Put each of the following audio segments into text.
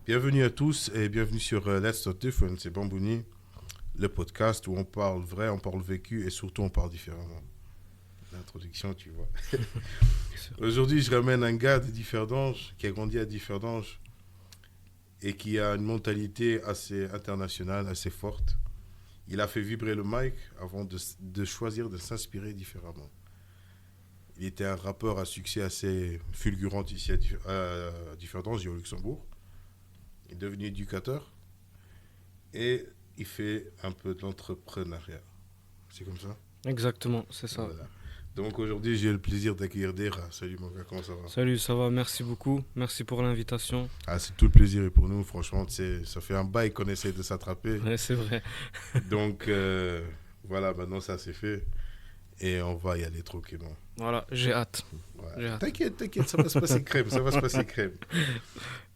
Bienvenue à tous et bienvenue sur Let's Talk Different, c'est Bambouni, le podcast où on parle vrai, on parle vécu et surtout on parle différemment. L'introduction, tu vois. Aujourd'hui, je ramène un gars de Differdange qui a grandi à Differdange et qui a une mentalité assez internationale, assez forte. Il a fait vibrer le mic avant de choisir de s'inspirer différemment. Il était un rappeur à succès assez fulgurant ici à Differdange et au Luxembourg. Il est devenu éducateur et il fait un peu de l'entrepreneuriat. C'est comme ça? Exactement, c'est ça. Voilà. Donc aujourd'hui, j'ai le plaisir d'accueillir Dera. Salut mon gars, comment ça va? Salut, ça va, merci beaucoup. Merci pour l'invitation. Ah, c'est tout le plaisir et pour nous, franchement, ça fait un bail qu'on essaie de s'attraper. Ouais, c'est vrai. Donc voilà, maintenant ça c'est fait et on va y aller tranquillement. Voilà, j'ai hâte. Ouais. J'ai hâte. T'inquiète, ça va se passer crème, ça va se passer crème.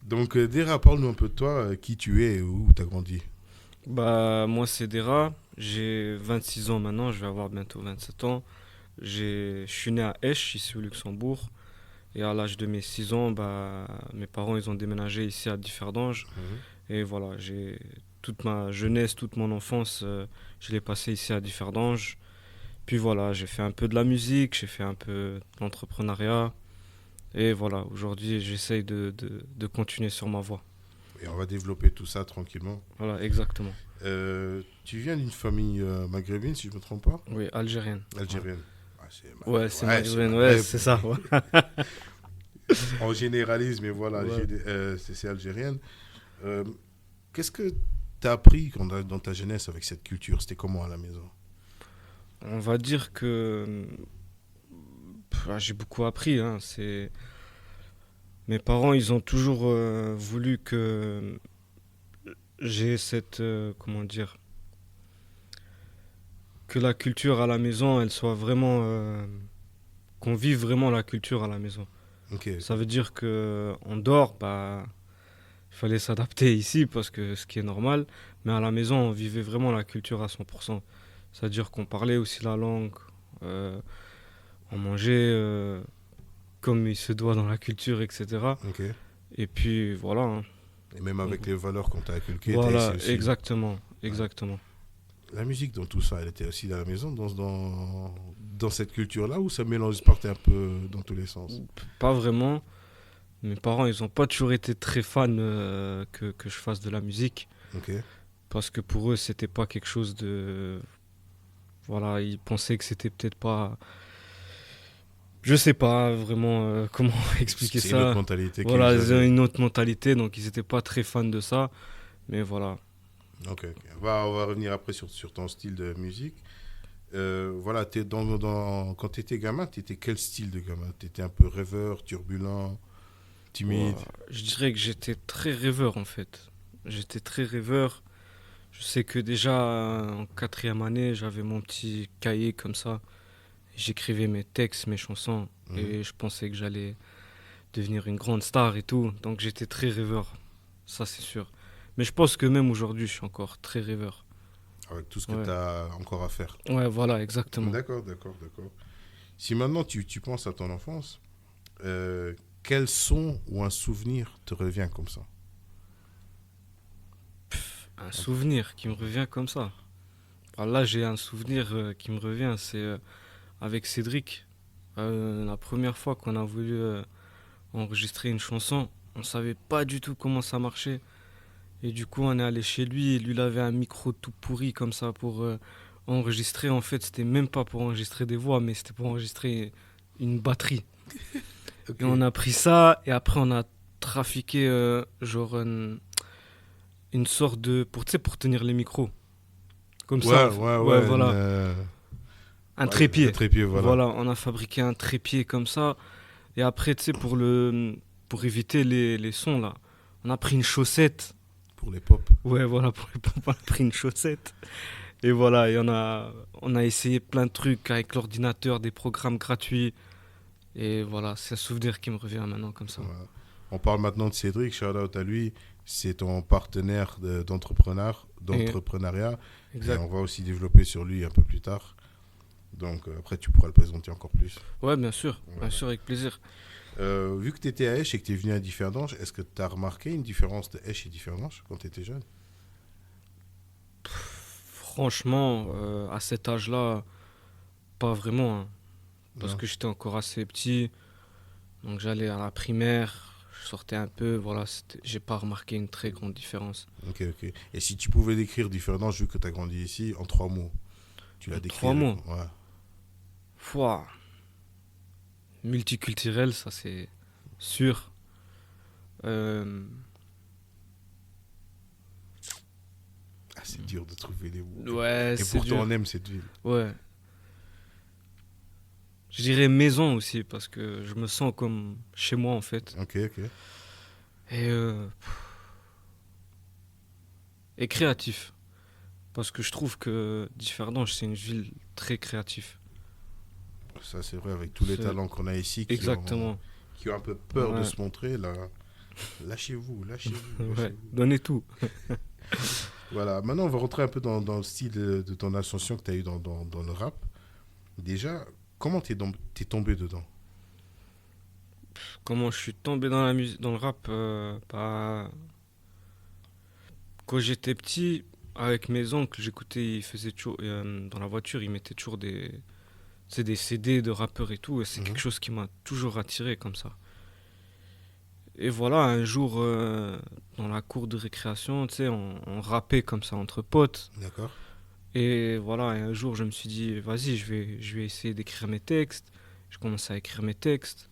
Donc Dera, parle-nous un peu de toi, qui tu es et où tu as grandi. Bah, moi, c'est Dera. J'ai 26 ans maintenant, je vais avoir bientôt 27 ans. Je suis né à Esch, ici au Luxembourg. Et à l'âge de mes 6 ans, bah, mes parents ils ont déménagé ici à Differdange. Et voilà, j'ai toute ma jeunesse, toute mon enfance, je l'ai passée ici à Differdange. Puis voilà, j'ai fait un peu de la musique, j'ai fait un peu d'entrepreneuriat. Et voilà, aujourd'hui, j'essaye de continuer sur ma voie. Et on va développer tout ça tranquillement. Voilà, exactement. Tu viens d'une famille maghrébine, si je ne me trompe pas? Oui, algérienne. Algérienne. Ouais, c'est maghrébine, ouais, c'est ça. Ouais. On généralise, mais voilà, Ouais. c'est algérienne. Qu'est-ce que tu as appris dans ta jeunesse avec cette culture? C'était comment à la maison? On va dire que j'ai beaucoup appris. Hein. Mes parents, ils ont toujours voulu que j'ai comment dire, que la culture à la maison, elle soit vraiment, qu'on vive vraiment la culture à la maison. Okay. Ça veut dire que en dehors, bah, il fallait s'adapter ici parce que ce qui est normal, mais à la maison, on vivait vraiment la culture à 100%. C'est-à-dire qu'on parlait aussi la langue, on mangeait comme il se doit dans la culture, etc. Okay. Et puis voilà. Hein. Et même avec les valeurs qu'on t'a inculquées. Voilà, exactement. La musique dans tout ça, elle était aussi dans la maison, dans cette culture-là, où ça mélange partait un peu dans tous les sens? Pas vraiment. Mes parents, ils n'ont pas toujours été très fans que je fasse de la musique. Okay. Parce que pour eux, c'était pas quelque chose de... Voilà, ils pensaient que c'était peut-être pas... Je sais pas vraiment comment expliquer ça. C'est une autre mentalité. Voilà, ils ont une autre mentalité, donc ils n'étaient pas très fans de ça. Mais voilà. Ok. On va revenir après sur ton style de musique. Voilà, quand tu étais gamin, tu étais quel style de gamin? Tu étais un peu rêveur, turbulent, timide? Je dirais que j'étais très rêveur en fait. J'étais très rêveur. Je sais que déjà en 4e année, j'avais mon petit cahier comme ça. J'écrivais mes textes, mes chansons. Et je pensais que j'allais devenir une grande star et tout. Donc j'étais très rêveur. Ça, c'est sûr. Mais je pense que même aujourd'hui, je suis encore très rêveur. Avec tout ce que tu as encore à faire. Ouais, voilà, exactement. D'accord. Si maintenant tu penses à ton enfance, quel son ou un souvenir te revient comme ça? Un souvenir qui me revient comme ça. Alors là, j'ai un souvenir qui me revient, c'est avec Cédric. La première fois qu'on a voulu enregistrer une chanson, on ne savait pas du tout comment ça marchait. Et du coup, on est allé chez lui et lui, il avait un micro tout pourri comme ça pour enregistrer. En fait, c'était même pas pour enregistrer des voix, mais c'était pour enregistrer une batterie. Okay. Et on a pris ça et après, on a trafiqué une sorte de... pour tenir les micros. Comme ça. Ouais, voilà. Un trépied. Un trépied, voilà. Voilà, on a fabriqué un trépied comme ça. Et après, tu sais, pour éviter les sons, là, on a pris une chaussette. Pour les pop. Ouais, voilà, pour les pop, on a pris une chaussette. Et voilà, et on a essayé plein de trucs avec l'ordinateur, des programmes gratuits. Et voilà, c'est un souvenir qui me revient maintenant comme ça. Voilà. On parle maintenant de Cédric, shout out à lui. C'est ton partenaire Et, d'entrepreneuriat. Et exact. on va aussi développer sur lui un peu plus tard. Donc après, tu pourras le présenter encore plus. Ouais, bien Voilà. sûr, avec plaisir. Vu que tu étais à Esch et que tu es venu à Differdange, est-ce que tu as remarqué une différence de Esch et Differdange quand tu étais jeune? Franchement, à cet âge-là, pas vraiment, hein, parce Non. que j'étais encore assez petit. Donc j'allais à la primaire, je sortais un peu, voilà, j'ai pas remarqué une très grande différence. Ok, ok. Et si tu pouvais décrire Differdange, vu que tu as grandi ici, en 3 mots, tu En la 3 mots, décrirais comment? Ouais. foi, multiculturel, ça c'est sûr. Euh, Ah, c'est dur de trouver les mots. ouais, Et c'est pourtant, dur. on aime cette ville. Ouais. Je dirais maison aussi, parce que je me sens comme chez moi en fait. Ok, ok. Et, euh, et créatif, parce que je trouve que Differdange, c'est une ville très créative. Ça, c'est vrai, avec tous les C'est talents qu'on a ici exactement. qui ont un peu peur de Ouais, se montrer, là, lâchez-vous, lâchez-vous, ouais. lâchez-vous. Donnez tout. Voilà, maintenant, on va rentrer un peu dans le style de ton ascension que tu as eu dans le rap. Déjà, comment t'es tombé dedans? Comment je suis tombé dans la musique, dans le rap, bah, quand j'étais petit, avec mes oncles, j'écoutais, ils faisaient toujours, dans la voiture, ils mettaient toujours des CD de rappeurs et tout, et c'est quelque Mhm. chose qui m'a toujours attiré comme ça. Et voilà, un jour, dans la cour de récréation, tu sais, on rappait comme ça entre potes. D'accord. Et voilà, et un jour, je me suis dit, vas-y, je vais essayer d'écrire mes textes. Je commence à écrire mes textes.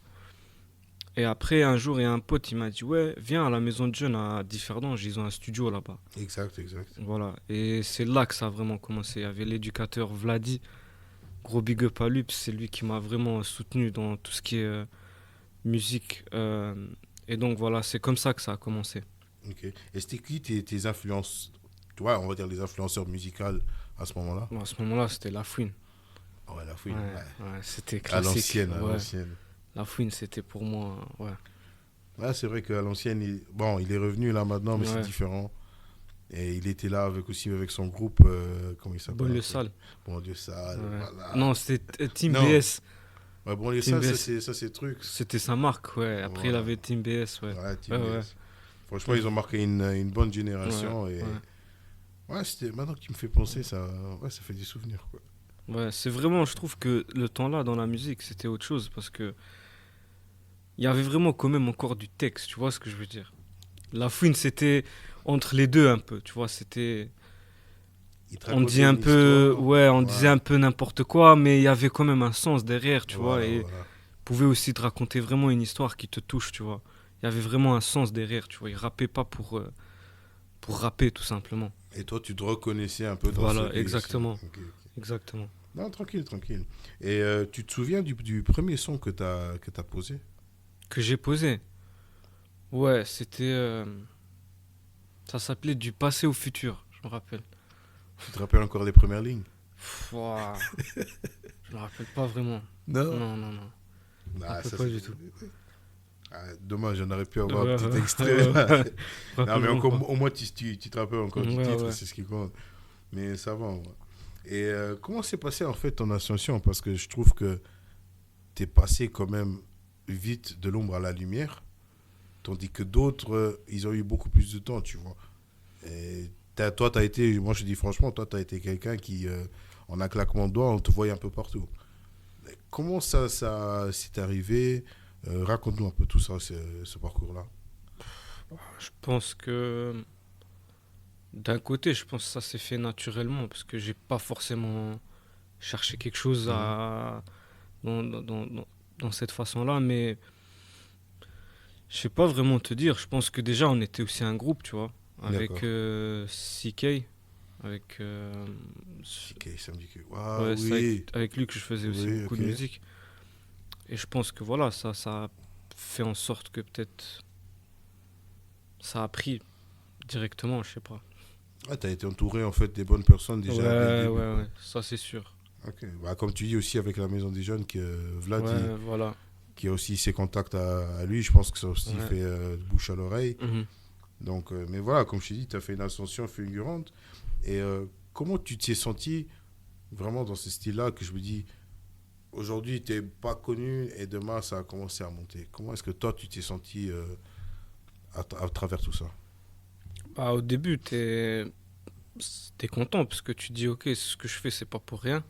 Et après, un jour, il y a un pote, il m'a dit, ouais, viens à la maison de jeunes à Differdange, ils ont un studio là-bas. Exact, exact. Voilà, et c'est là que ça a vraiment commencé. Il y avait l'éducateur Vladi, gros big up à lui, parce que c'est lui qui m'a vraiment soutenu dans tout ce qui est musique. Et donc voilà, c'est comme ça que ça a commencé. Ok. Et c'était qui tes influences, toi, on va dire les influenceurs musicales à ce moment-là? Bon, à ce moment-là, c'était La Fouine. Ouais, la fouine, Ouais, ouais. ouais, c'était À classique. l'ancienne, à Ouais, l'ancienne. La Fouine, c'était pour moi. Ouais, Ouais, c'est vrai qu'à l'ancienne, bon, il est revenu là maintenant, mais c'est ouais. différent. Et il était là avec aussi avec son groupe, comment il s'appelle Bonne encore? sale. Bon Dieu sale, Ouais. voilà. Non, c'était Team Non, BS. ouais, bon Dieu Team sale, BS, ça c'est truc. c'était sa marque, ouais. Après, il Voilà, avait Team BS, ouais. ouais, Ouais, Team ouais. BS. Franchement, ils ont marqué une bonne Ouais, génération et ouais. ouais, c'était maintenant que tu me fais penser, ça, ouais, ça fait des souvenirs quoi. Ouais, c'est vraiment, je trouve que le temps là dans la musique, c'était autre chose parce que il y avait vraiment quand même encore du texte, tu vois ce que je veux dire. La Fouine, c'était entre les deux un peu, tu vois, c'était. Ils te On dit racontaient un une peu, histoire, ouais, on disait ouais, un peu n'importe quoi, mais il y avait quand même un sens derrière, tu vois, voilà, et voilà. pouvait aussi te raconter vraiment une histoire qui te touche, tu vois. Il y avait vraiment un sens derrière, tu vois. Il rappait pas pour rapper, tout simplement. Et toi, tu te reconnaissais un peu dans ce Voilà, récit. exactement. Ok, ok. Exactement. Non, tranquille, tranquille. Et tu te souviens du premier son que t'as posé? Que j'ai posé. Ouais, c'était. Ça s'appelait Du passé au futur, je me rappelle. Tu te rappelles encore les premières lignes? Ouah, je me rappelle pas vraiment. Non. Non, non, non. Je me Ah, rappelle ça pas c'est. du tout. Ah, dommage, j'en aurais pu Ouais, avoir un ouais, petit extrait. ouais, ouais. Non, mais Rappelle-moi encore, pas. au moins, tu te rappelles encore du Ouais, titre, ouais. c'est ce qui compte. Mais ça va, ouais. Et comment s'est passé en fait ton ascension? Parce que je trouve que t'es passé quand même vite de l'ombre à la lumière, tandis que d'autres, ils ont eu beaucoup plus de temps, tu vois. Et toi, t'as été, moi je dis franchement, toi, t'as été quelqu'un qui, en un claquement de doigts, on te voyait un peu partout. Mais comment ça s'est arrivé? Raconte-nous un peu tout ça, ce parcours-là. Je pense que. D'un côté, je pense que ça s'est fait naturellement parce que j'ai pas forcément cherché quelque chose Mhm. dans cette façon-là, mais je sais pas vraiment te dire. Je pense que déjà on était aussi un groupe, tu vois, avec D'accord. CK, avec Ok, ça me dit que. Ah ouais, c'est oui, avec lui que je faisais aussi oui, beaucoup ok. de musique. Et je pense que voilà, ça a fait en sorte que peut-être ça a pris directement, je sais pas. Ah, t'as été entouré en fait des bonnes personnes déjà dès le Ouais, début, ouais, quoi. ouais, ça c'est sûr. Ok. Bah, comme tu dis aussi avec la maison des jeunes que Vlad, Ouais, voilà. qui a aussi ses contacts à lui. Je pense que ça aussi Ouais. fait bouche à l'oreille. Mhm. Donc, mais voilà, comme je t'ai dit, tu as fait une ascension fulgurante. Et comment tu t'es senti vraiment dans ce style-là que je me dis, aujourd'hui, tu n'es pas connu et demain, ça a commencé à monter. Comment est-ce que toi, tu t'es senti à travers tout ça? Bah, au début, t'es content parce que tu te dis, ok, ce que je fais, c'est pas pour rien.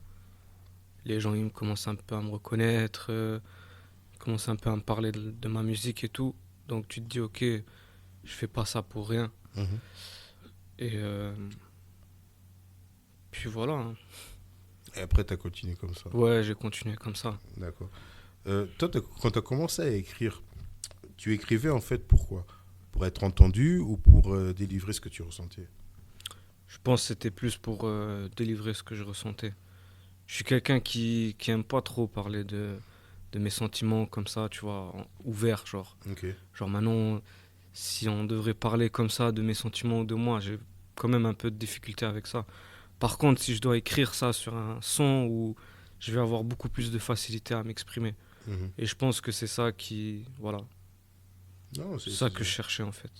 Les gens, ils commencent un peu à me reconnaître, ils commencent un peu à me parler de ma musique et tout. Donc tu te dis, ok, je fais pas ça pour rien. Mhm. Et puis voilà, hein. Et après, tu as continué comme ça. Ouais, j'ai continué comme ça. D'accord. Toi, quand tu as commencé à écrire, tu écrivais en fait pourquoi? Pour être entendu ou pour délivrer ce que tu ressentais? Je pense que c'était plus pour délivrer ce que je ressentais. Je suis quelqu'un qui aime pas trop parler de mes sentiments comme ça, tu vois, ouvert, genre. Ok. Genre maintenant, si on devrait parler comme ça de mes sentiments ou de moi, j'ai quand même un peu de difficulté avec ça. Par contre, si je dois écrire ça sur un son où je vais avoir beaucoup plus de facilité à m'exprimer. Mhm. Et je pense que c'est ça qui, voilà, Non, c'est ça que je cherchais en fait.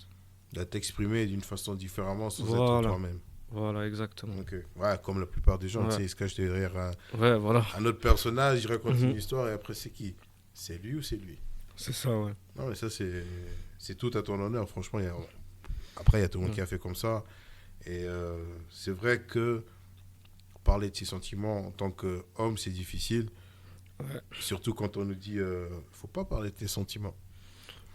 de t'exprimer d'une façon différemment sans être Voilà, toi-même. voilà, exactement. Ok. Ouais, comme la plupart des gens, tu Ouais, sais, ils se cachent derrière ouais, voilà. un autre personnage, il raconte une Mhm. histoire et après, c'est qui? C'est lui ou c'est lui? C'est ça, ouais. Non, mais ça, c'est tout à ton honneur. Franchement, après, il y a tout le monde Ouais. qui a fait comme ça. Et c'est vrai que parler de ses sentiments en tant qu'homme, c'est difficile. Ouais. Surtout quand on nous dit, faut pas parler de tes sentiments.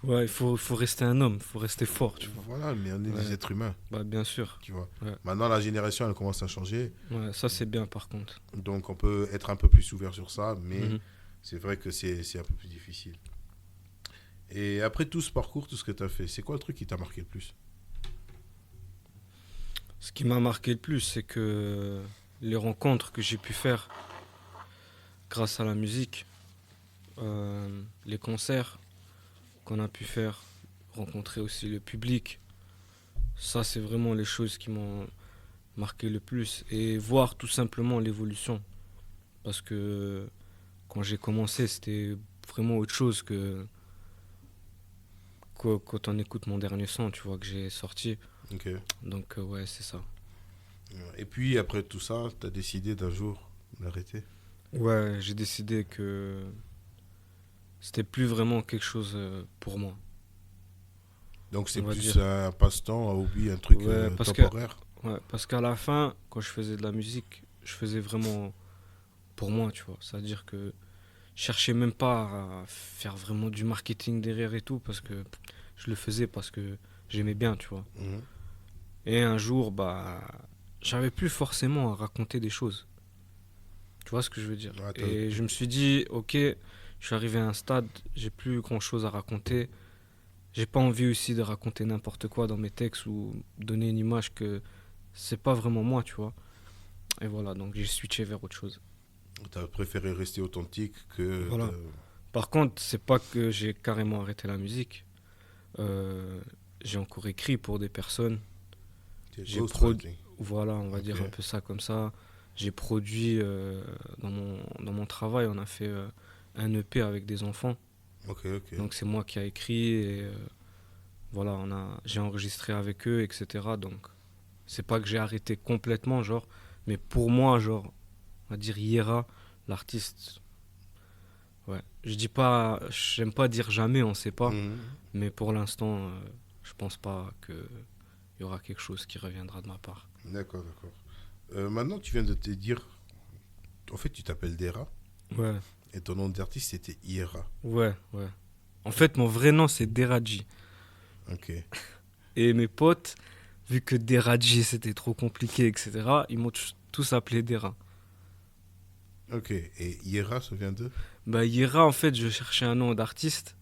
Ouais, faut rester un homme, faut rester fort, tu vois. Voilà, mais on est des Ouais, êtres humains, bah bien sûr. tu vois. Ouais, Maintenant, la génération, elle commence à changer. ouais, ça c'est bien par contre. Donc, on peut être un peu plus ouvert sur ça, mais Mhm. c'est vrai que c'est un peu plus difficile. Et après tout ce parcours, tout ce que tu as fait, c'est quoi le truc qui t'a marqué le plus? Ce qui m'a marqué le plus, c'est que les rencontres que j'ai pu faire grâce à la musique, les concerts qu'on a pu faire, rencontrer aussi le public, ça c'est vraiment les choses qui m'ont marqué le plus. Et voir tout simplement l'évolution. Parce que quand j'ai commencé, c'était vraiment autre chose que quand on écoute mon dernier son, tu vois, que j'ai sorti. Ok. Donc ouais, c'est ça. Et puis, après tout ça, tu as décidé d'un jour d'arrêter. Ouais, j'ai décidé que c'était plus vraiment quelque chose pour moi, Donc, c'est on va plus dire. un passe-temps, un hobby, un truc Ouais, temporaire. parce qu'à la fin, quand je faisais de la musique, je faisais vraiment pour moi, tu vois. C'est-à-dire que je cherchais même pas à faire vraiment du marketing derrière et tout, parce que je le faisais parce que j'aimais bien, tu vois. Mhm. Et un jour, bah, j'avais plus forcément à raconter des choses. Tu vois ce que je veux dire? Ouais, Et je me suis dit, ok, je suis arrivé à un stade, j'ai plus grand-chose à raconter. J'ai pas envie aussi de raconter n'importe quoi dans mes textes ou donner une image que c'est pas vraiment moi, tu vois. Et voilà, donc j'ai switché vers autre chose. t'as préféré rester authentique que Voilà. Par contre, c'est pas que j'ai carrément arrêté la musique. Euh, j'ai encore écrit pour des personnes. J'ai produit, ghostwriting. voilà, on va dire Ok. un peu ça comme ça. J'ai produit dans mon travail, on a fait un EP avec des enfants. Ok, ok. Donc c'est moi qui a écrit et voilà, j'ai enregistré avec eux, etc. Donc c'est pas que j'ai arrêté complètement, genre, mais pour moi, genre, on va dire Yera, l'artiste, ouais. Je dis pas, j'aime pas dire jamais, on sait pas, Mhm. mais pour l'instant, je pense pas qu'il y aura quelque chose qui reviendra de ma part. D'accord, d'accord. Maintenant, tu viens de te dire, en fait, tu t'appelles Dera Ouais, et ton nom d'artiste c'était Iera. ouais, ouais. En fait, mon vrai nom, c'est Deradji. Ok. Et mes potes, vu que Deradji, c'était trop compliqué, etc., ils m'ont tous appelé Dera. Ok. Et Iera, ça vient de? Bah, Yera, en fait, je cherchais un nom d'artiste.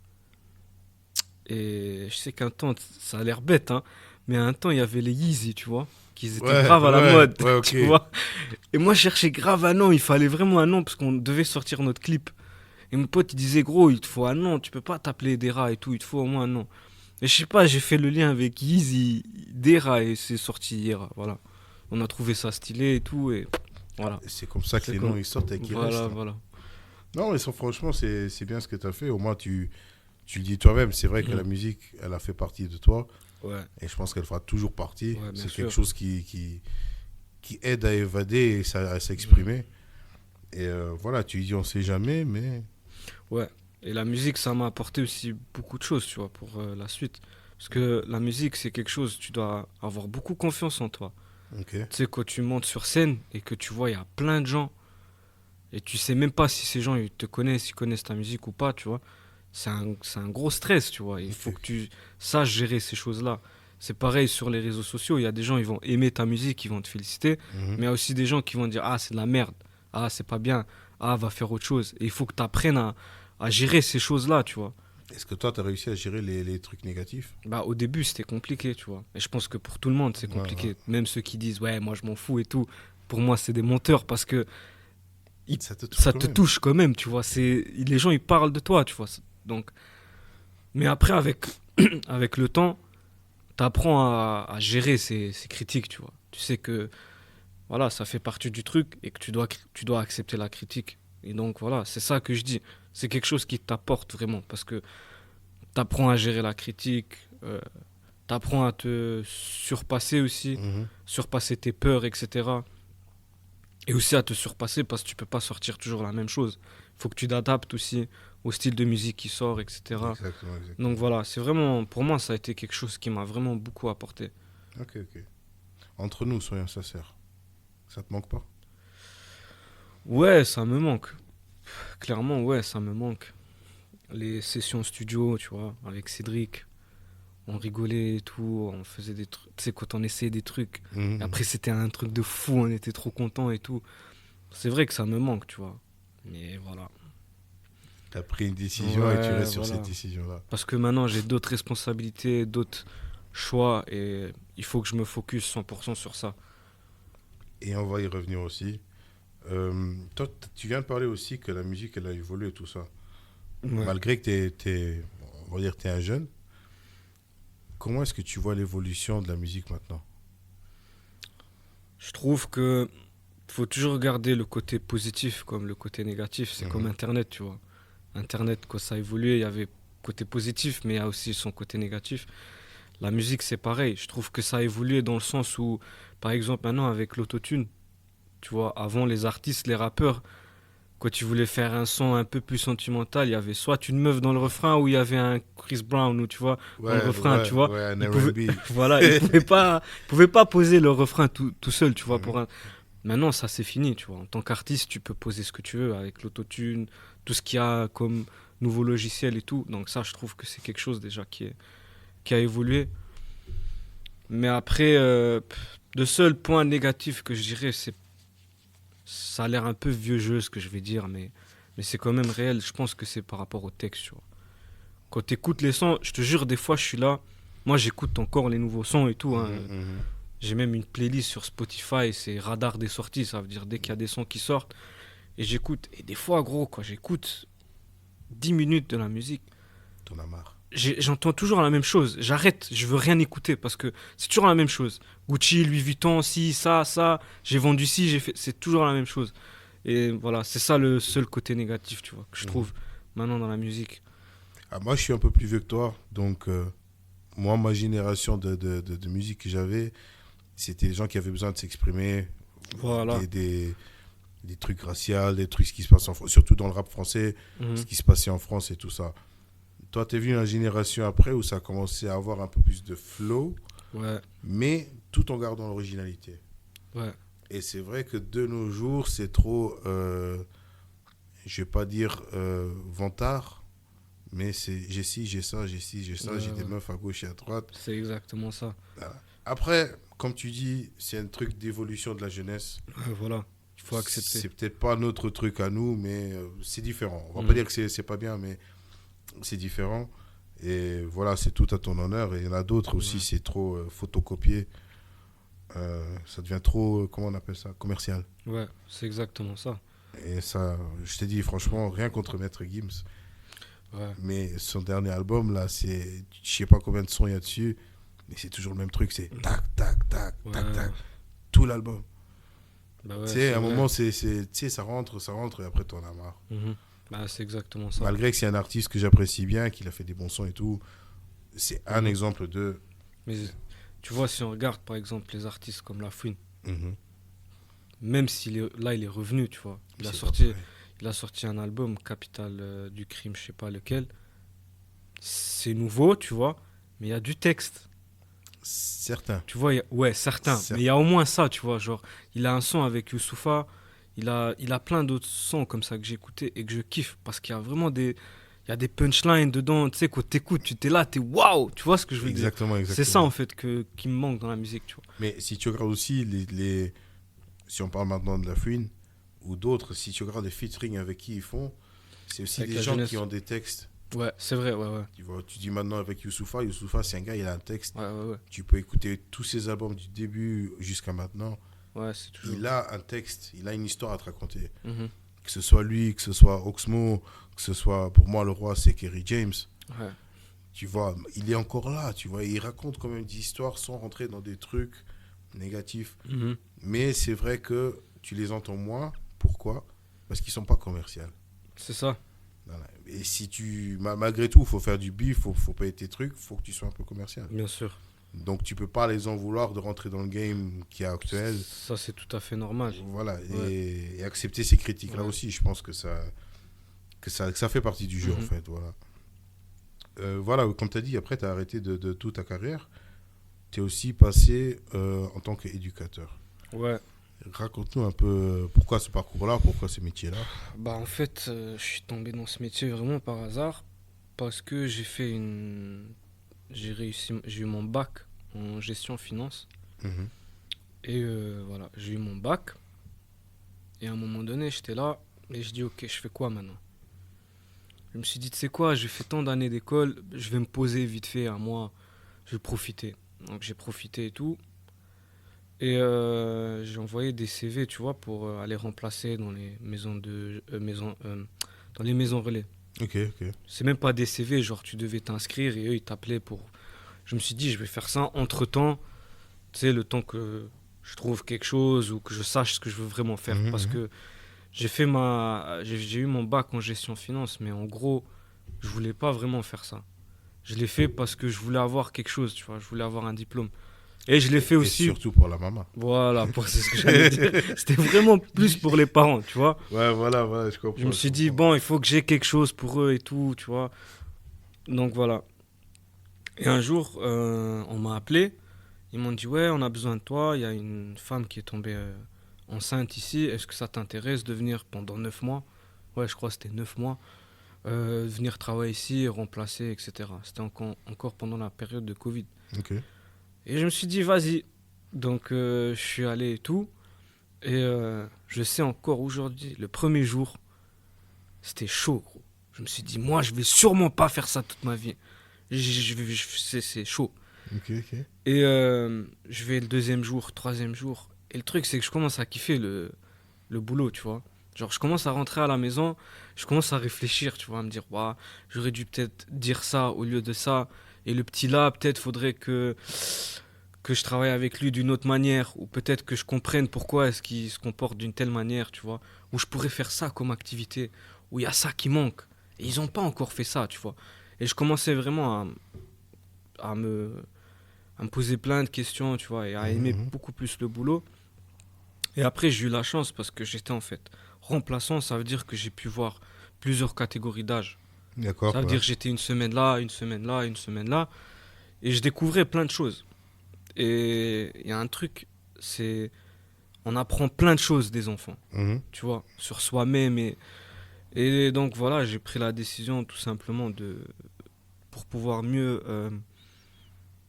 Et je sais qu'un temps, ça a l'air bête, hein, mais un temps, il y avait les Yeezy, tu vois, qui étaient Ouais, grave à la ouais, mode, ouais, tu ok. vois. Et moi, je cherchais grave un nom, il fallait vraiment un nom, parce qu'on devait sortir notre clip. Et mon pote, il disait, gros, il te faut un nom, tu peux pas t'appeler Dera et tout, il te faut au moins un nom. Et je sais pas, j'ai fait le lien avec Yeezy, Dera, et c'est sorti Yera, voilà. On a trouvé ça stylé et tout, et voilà. C'est comme ça que C'est les noms comme... ils sortent et qu'ils Voilà, restent. Hein. voilà. Non, mais franchement, c'est bien ce que tu as fait. Au moins, tu le dis toi-même. C'est vrai que la musique, elle a fait partie de toi. Ouais, Et je pense qu'elle fera toujours partie. ouais, bien C'est sûr. quelque chose qui aide à évader et à s'exprimer. Et voilà, tu dis on sait jamais, mais. Ouais. Et la musique, ça m'a apporté aussi beaucoup de choses, tu vois, pour la suite. Parce que la musique, c'est quelque chose, tu dois avoir beaucoup confiance en toi. Ok. Tu sais, quand tu montes sur scène et que tu vois, il y a plein de gens, et tu sais même pas si ces gens, ils te connaissent, ils connaissent ta musique ou pas, tu vois. C'est un gros stress, tu vois. Il faut Ok. que tu saches gérer ces choses-là. C'est pareil sur les réseaux sociaux. Il y a des gens, ils vont aimer ta musique, ils vont te féliciter. Mhm. Mais il y a aussi des gens qui vont dire, ah, c'est de la merde. Ah, c'est pas bien. Ah, va faire autre chose. Et il faut que tu apprennes à gérer ces choses-là, tu vois. Est-ce que toi, tu as réussi à gérer les trucs négatifs? Bah, au début, c'était compliqué, tu vois. Et je pense que pour tout le monde, c'est Ouais, ouais. compliqué. Même ceux qui disent, ouais, moi, je m'en fous et tout. Pour moi, c'est des menteurs parce que Ça te touche ça quand te même. touche quand même, tu vois. Les gens, ils parlent de toi, tu vois. Donc, mais après, avec le temps, tu apprends à gérer ces critiques, tu vois. Tu sais que, voilà, ça fait partie du truc et que tu dois accepter la critique. Et donc, voilà, c'est ça que je dis. C'est quelque chose qui t'apporte vraiment parce que tu apprends à gérer la critique, tu apprends à te surpasser aussi, Mhm. surpasser tes peurs, etc. Et aussi à te surpasser parce que tu peux pas sortir toujours la même chose. Il faut que tu t'adaptes aussi au style de musique qui sort, etc. Exactement, Donc exactement. voilà, c'est vraiment, pour moi, ça a été quelque chose qui m'a vraiment beaucoup apporté. Ok, ok. Entre nous, soyons sincères. Ça te manque pas? Ouais, ça me manque. Clairement, ouais, ça me manque. Les sessions studio, tu vois, avec Cédric, on rigolait et tout, on faisait des trucs. Tu sais, quand on essayait des trucs, et Mhm. après c'était un truc de fou, on était trop contents et tout. C'est vrai que ça me manque, tu vois. Mais voilà. Tu as pris une décision et tu Ouais, restes sur cette voilà. décision-là. Parce que maintenant j'ai d'autres responsabilités, d'autres choix et il faut que je me focus 100% sur ça. Et on va y revenir aussi. Toi, tu viens de parler aussi que la musique, elle a évolué et tout ça. Ouais. Malgré que on va dire, t'es un jeune, comment est-ce que tu vois l'évolution de la musique maintenant? Je trouve que faut toujours regarder le côté positif comme le côté négatif. C'est comme Mhm. Internet, tu vois. Internet, quand ça a évolué, il y avait côté positif, mais il y a aussi son côté négatif. La musique, c'est pareil. Je trouve que ça a évolué dans le sens où, par exemple, maintenant avec l'autotune, tu vois, avant les artistes, les rappeurs, quand tu voulais faire un son un peu plus sentimental, il y avait soit une meuf dans le refrain ou il y avait un Chris Brown ou tu vois dans le Ouais, refrain, ouais, tu vois, ouais, un ils pouvaient R&B. voilà, ils pouvaient pas poser le refrain tout seul, tu vois Mhm. pour un. Maintenant, ça c'est fini, tu vois. En tant qu'artiste, tu peux poser ce que tu veux avec l'autotune, tout ce qu'il y a comme nouveau logiciel et tout. Donc ça, je trouve que c'est quelque chose déjà qui a évolué. Mais après, le seul point négatif que je dirais, c'est ça a l'air un peu vieux jeu ce que je vais dire, mais c'est quand même réel. Je pense que c'est par rapport au texte, tu vois. Quand tu écoutes les sons, je te jure, des fois, je suis là. Moi, j'écoute encore les nouveaux sons et tout, hein. Mhm, mhm. J'ai même une playlist sur Spotify, c'est radar des sorties, ça veut dire dès qu'il y a des sons qui sortent, et j'écoute. Et des fois, gros, quand j'écoute 10 minutes de la musique, T'en as marre. j'entends toujours la même chose. J'arrête, je veux rien écouter parce que c'est toujours la même chose. Gucci, Louis Vuitton, si, ça, j'ai vendu ci, j'ai fait. C'est toujours la même chose. Et voilà, c'est ça le seul côté négatif, tu vois, que je Mhm. trouve maintenant dans la musique. Ah, moi, je suis un peu plus vieux que toi, donc moi, ma génération de musique que j'avais, c'était des gens qui avaient besoin de s'exprimer, Voilà. des, des, des trucs raciaux, des trucs qui se passent en France, surtout dans le rap français, ce Mhm. qui se passait en France et tout ça. Toi, t'es venu une génération après où ça a commencé à avoir un peu plus de flow, Ouais, mais tout en gardant l'originalité. ouais, Et c'est vrai que de nos jours, c'est trop, je vais pas dire vantard, mais c'est j'ai ci, j'ai ça, j'ai ci, j'ai ouais, ça, j'ai des ouais. meufs à gauche et à droite. C'est exactement ça. Voilà. Après, comme tu dis, c'est un truc d'évolution de la jeunesse. Ouais, voilà, il faut accepter. C'est peut-être pas notre truc à nous, mais c'est différent. On va pas Mhm. dire que c'est pas bien, mais c'est différent. Et voilà, c'est tout à ton honneur. Et il y en a d'autres aussi, Ouais, c'est trop photocopié. Ça devient trop, comment on appelle ça, commercial. ouais, c'est exactement ça. Et ça, je t'ai dit, franchement, rien contre Maître Gims. Ouais, Mais son dernier album, là, c'est, je sais pas combien de sons il y a dessus, mais c'est toujours le même truc. C'est tac, tac, tac, tac, ouais, tac. Tout l'album. bah Tu ouais, sais, c'est à un vrai. moment, tu sais, ça rentre, et après, t'en as marre. Mhm. Bah, c'est exactement ça. Malgré que c'est un artiste que j'apprécie bien, qu'il a fait des bons sons et tout, c'est un exemple de... Mais tu vois, si on regarde par exemple les artistes comme La Fouine, Mhm. même là il est revenu, tu vois. C'est pas pareil. Il a sorti un album, Capital du crime, je sais pas lequel. C'est nouveau, tu vois, mais il y a du texte. Certains. Tu vois, ouais, certains. Certes. Mais il y a au moins ça, tu vois. Genre, il a un son avec Youssoupha. Il a plein d'autres sons comme ça que j'ai écouté et que je kiffe. Parce qu'il y a vraiment il y a des punchlines dedans. Tu sais, quand t'écoutes, tu t'es là, t'es waouh. Tu vois ce que je veux dire? Exactement, C'est ça, exactement. en fait, qui me manque dans la musique, tu vois. Mais si tu regardes aussi si on parle maintenant de La Fouine ou d'autres, si tu regardes les featuring avec qui ils font, c'est aussi Avec des la gens jeunesse. qui ont des textes. Ouais, c'est vrai, ouais, ouais. Tu vois, tu dis maintenant avec Youssoupha, Youssoupha c'est un gars, il a un texte. Ouais, ouais, ouais. Tu peux écouter tous ses albums du début jusqu'à maintenant. Ouais, c'est toujours. Il a un texte, il a une histoire à te raconter. Mhm. Que ce soit lui, que ce soit Oxmo, que ce soit, pour moi, le roi, c'est Kerry James. Ouais. Tu vois, il est encore là, tu vois. Il raconte quand même des histoires sans rentrer dans des trucs négatifs. Mhm. Mais c'est vrai que tu les entends moins. Pourquoi? Parce qu'ils sont pas commerciaux. C'est ça. Voilà. Et si malgré tout, il faut faire du bif, faut payer tes trucs, faut que tu sois un peu commercial. Bien sûr. Donc tu peux pas les en vouloir de rentrer dans le game qui est actuel. Ça, c'est tout à fait normal. Voilà. Ouais. Et accepter ces critiques-là Ouais. aussi, je pense que ça fait partie du jeu, en Mhm. fait. Voilà. Voilà, comme tu as dit, après, tu as arrêté de toute ta carrière. Tu es aussi passé en tant qu'éducateur. Ouais. Raconte-nous un peu pourquoi ce parcours-là, pourquoi ce métier-là. Bah, en fait, je suis tombé dans ce métier vraiment par hasard. Parce que j'ai eu mon bac en gestion finance. Mhm. Et voilà, j'ai eu mon bac. Et à un moment donné, j'étais là et je dis, ok, je fais quoi maintenant? Je me suis dit, tu sais quoi, j'ai fait tant d'années d'école, je vais me poser vite fait à moi, je vais profiter. Donc j'ai profité et tout. Et j'ai envoyé des CV, tu vois, pour aller remplacer dans les dans les maisons relais. Ok, ok. C'est même pas des CV, genre tu devais t'inscrire et eux ils t'appelaient pour. Je me suis dit, je vais faire ça entre temps, tu sais, le temps que je trouve quelque chose ou que je sache ce que je veux vraiment faire. Mhm, Parce mhm. que j'ai eu mon bac en gestion finance, mais en gros, je voulais pas vraiment faire ça. Je l'ai fait parce que je voulais avoir quelque chose, tu vois, je voulais avoir un diplôme. Et je l'ai fait Et aussi, surtout pour la maman. voilà, c'est ce que j'allais dire. C'était vraiment plus pour les parents, tu vois. Ouais, voilà, voilà, je comprends. Je me je suis dit, comprends. bon, il faut que j'ai quelque chose pour eux et tout, tu vois. Donc voilà. Et un jour, on m'a appelé. Ils m'ont dit, ouais, on a besoin de toi. Il y a une femme qui est tombée enceinte ici. Est-ce que ça t'intéresse de venir pendant 9 mois? Ouais, je crois que c'était 9 mois. Venir travailler ici, remplacer, etc. C'était encore pendant la période de Covid. Ok. Et je me suis dit, vas-y. Donc, je suis allé et tout. Et je sais encore aujourd'hui, le premier jour, c'était chaud, gros. Je me suis dit, moi, je vais sûrement pas faire ça toute ma vie. C'est chaud. Ok, ok. Et je vais le deuxième jour, troisième jour. Et le truc, c'est que je commence à kiffer le boulot, tu vois. Genre, je commence à rentrer à la maison, je commence à réfléchir, tu vois, à me dire, ouah, j'aurais dû peut-être dire ça au lieu de ça. Et le petit là, peut-être faudrait que je travaille avec lui d'une autre manière. Ou peut-être que je comprenne pourquoi est-ce qu'il se comporte d'une telle manière, tu vois. Ou je pourrais faire ça comme activité. Ou il y a ça qui manque. Et ils n'ont pas encore fait ça, tu vois. Et je commençais vraiment à me poser plein de questions, tu vois, et à aimer Mhm, beaucoup plus le boulot. Et après, j'ai eu la chance parce que j'étais en fait remplaçant, ça veut dire que j'ai pu voir plusieurs catégories d'âge. mhm. D'accord, Ça veut ouais. dire que j'étais une semaine là, une semaine là, une semaine là, et je découvrais plein de choses. Et il y a un truc, c'est on apprend plein de choses des enfants, Mhm. tu vois, sur soi-même. Et donc voilà, j'ai pris la décision tout simplement pour pouvoir mieux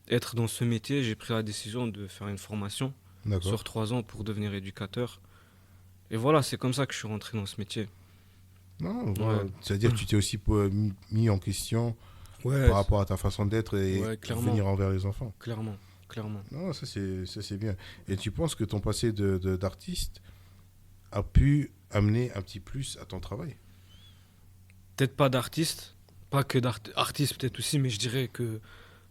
être dans ce métier, j'ai pris la décision de faire une formation D'accord. sur 3 ans pour devenir éducateur. Et voilà, c'est comme ça que je suis rentré dans ce métier. Non, Ouais, voilà. C'est-à-dire que tu t'es aussi mis en question ouais, par rapport à ta façon d'être et ouais, pour clairement, venir envers les enfants. clairement, clairement. Non, ça c'est bien. Et tu penses que ton passé d'artiste a pu amener un petit plus à ton travail? Peut-être pas d'artiste, pas que d'artiste peut-être aussi, mais je dirais que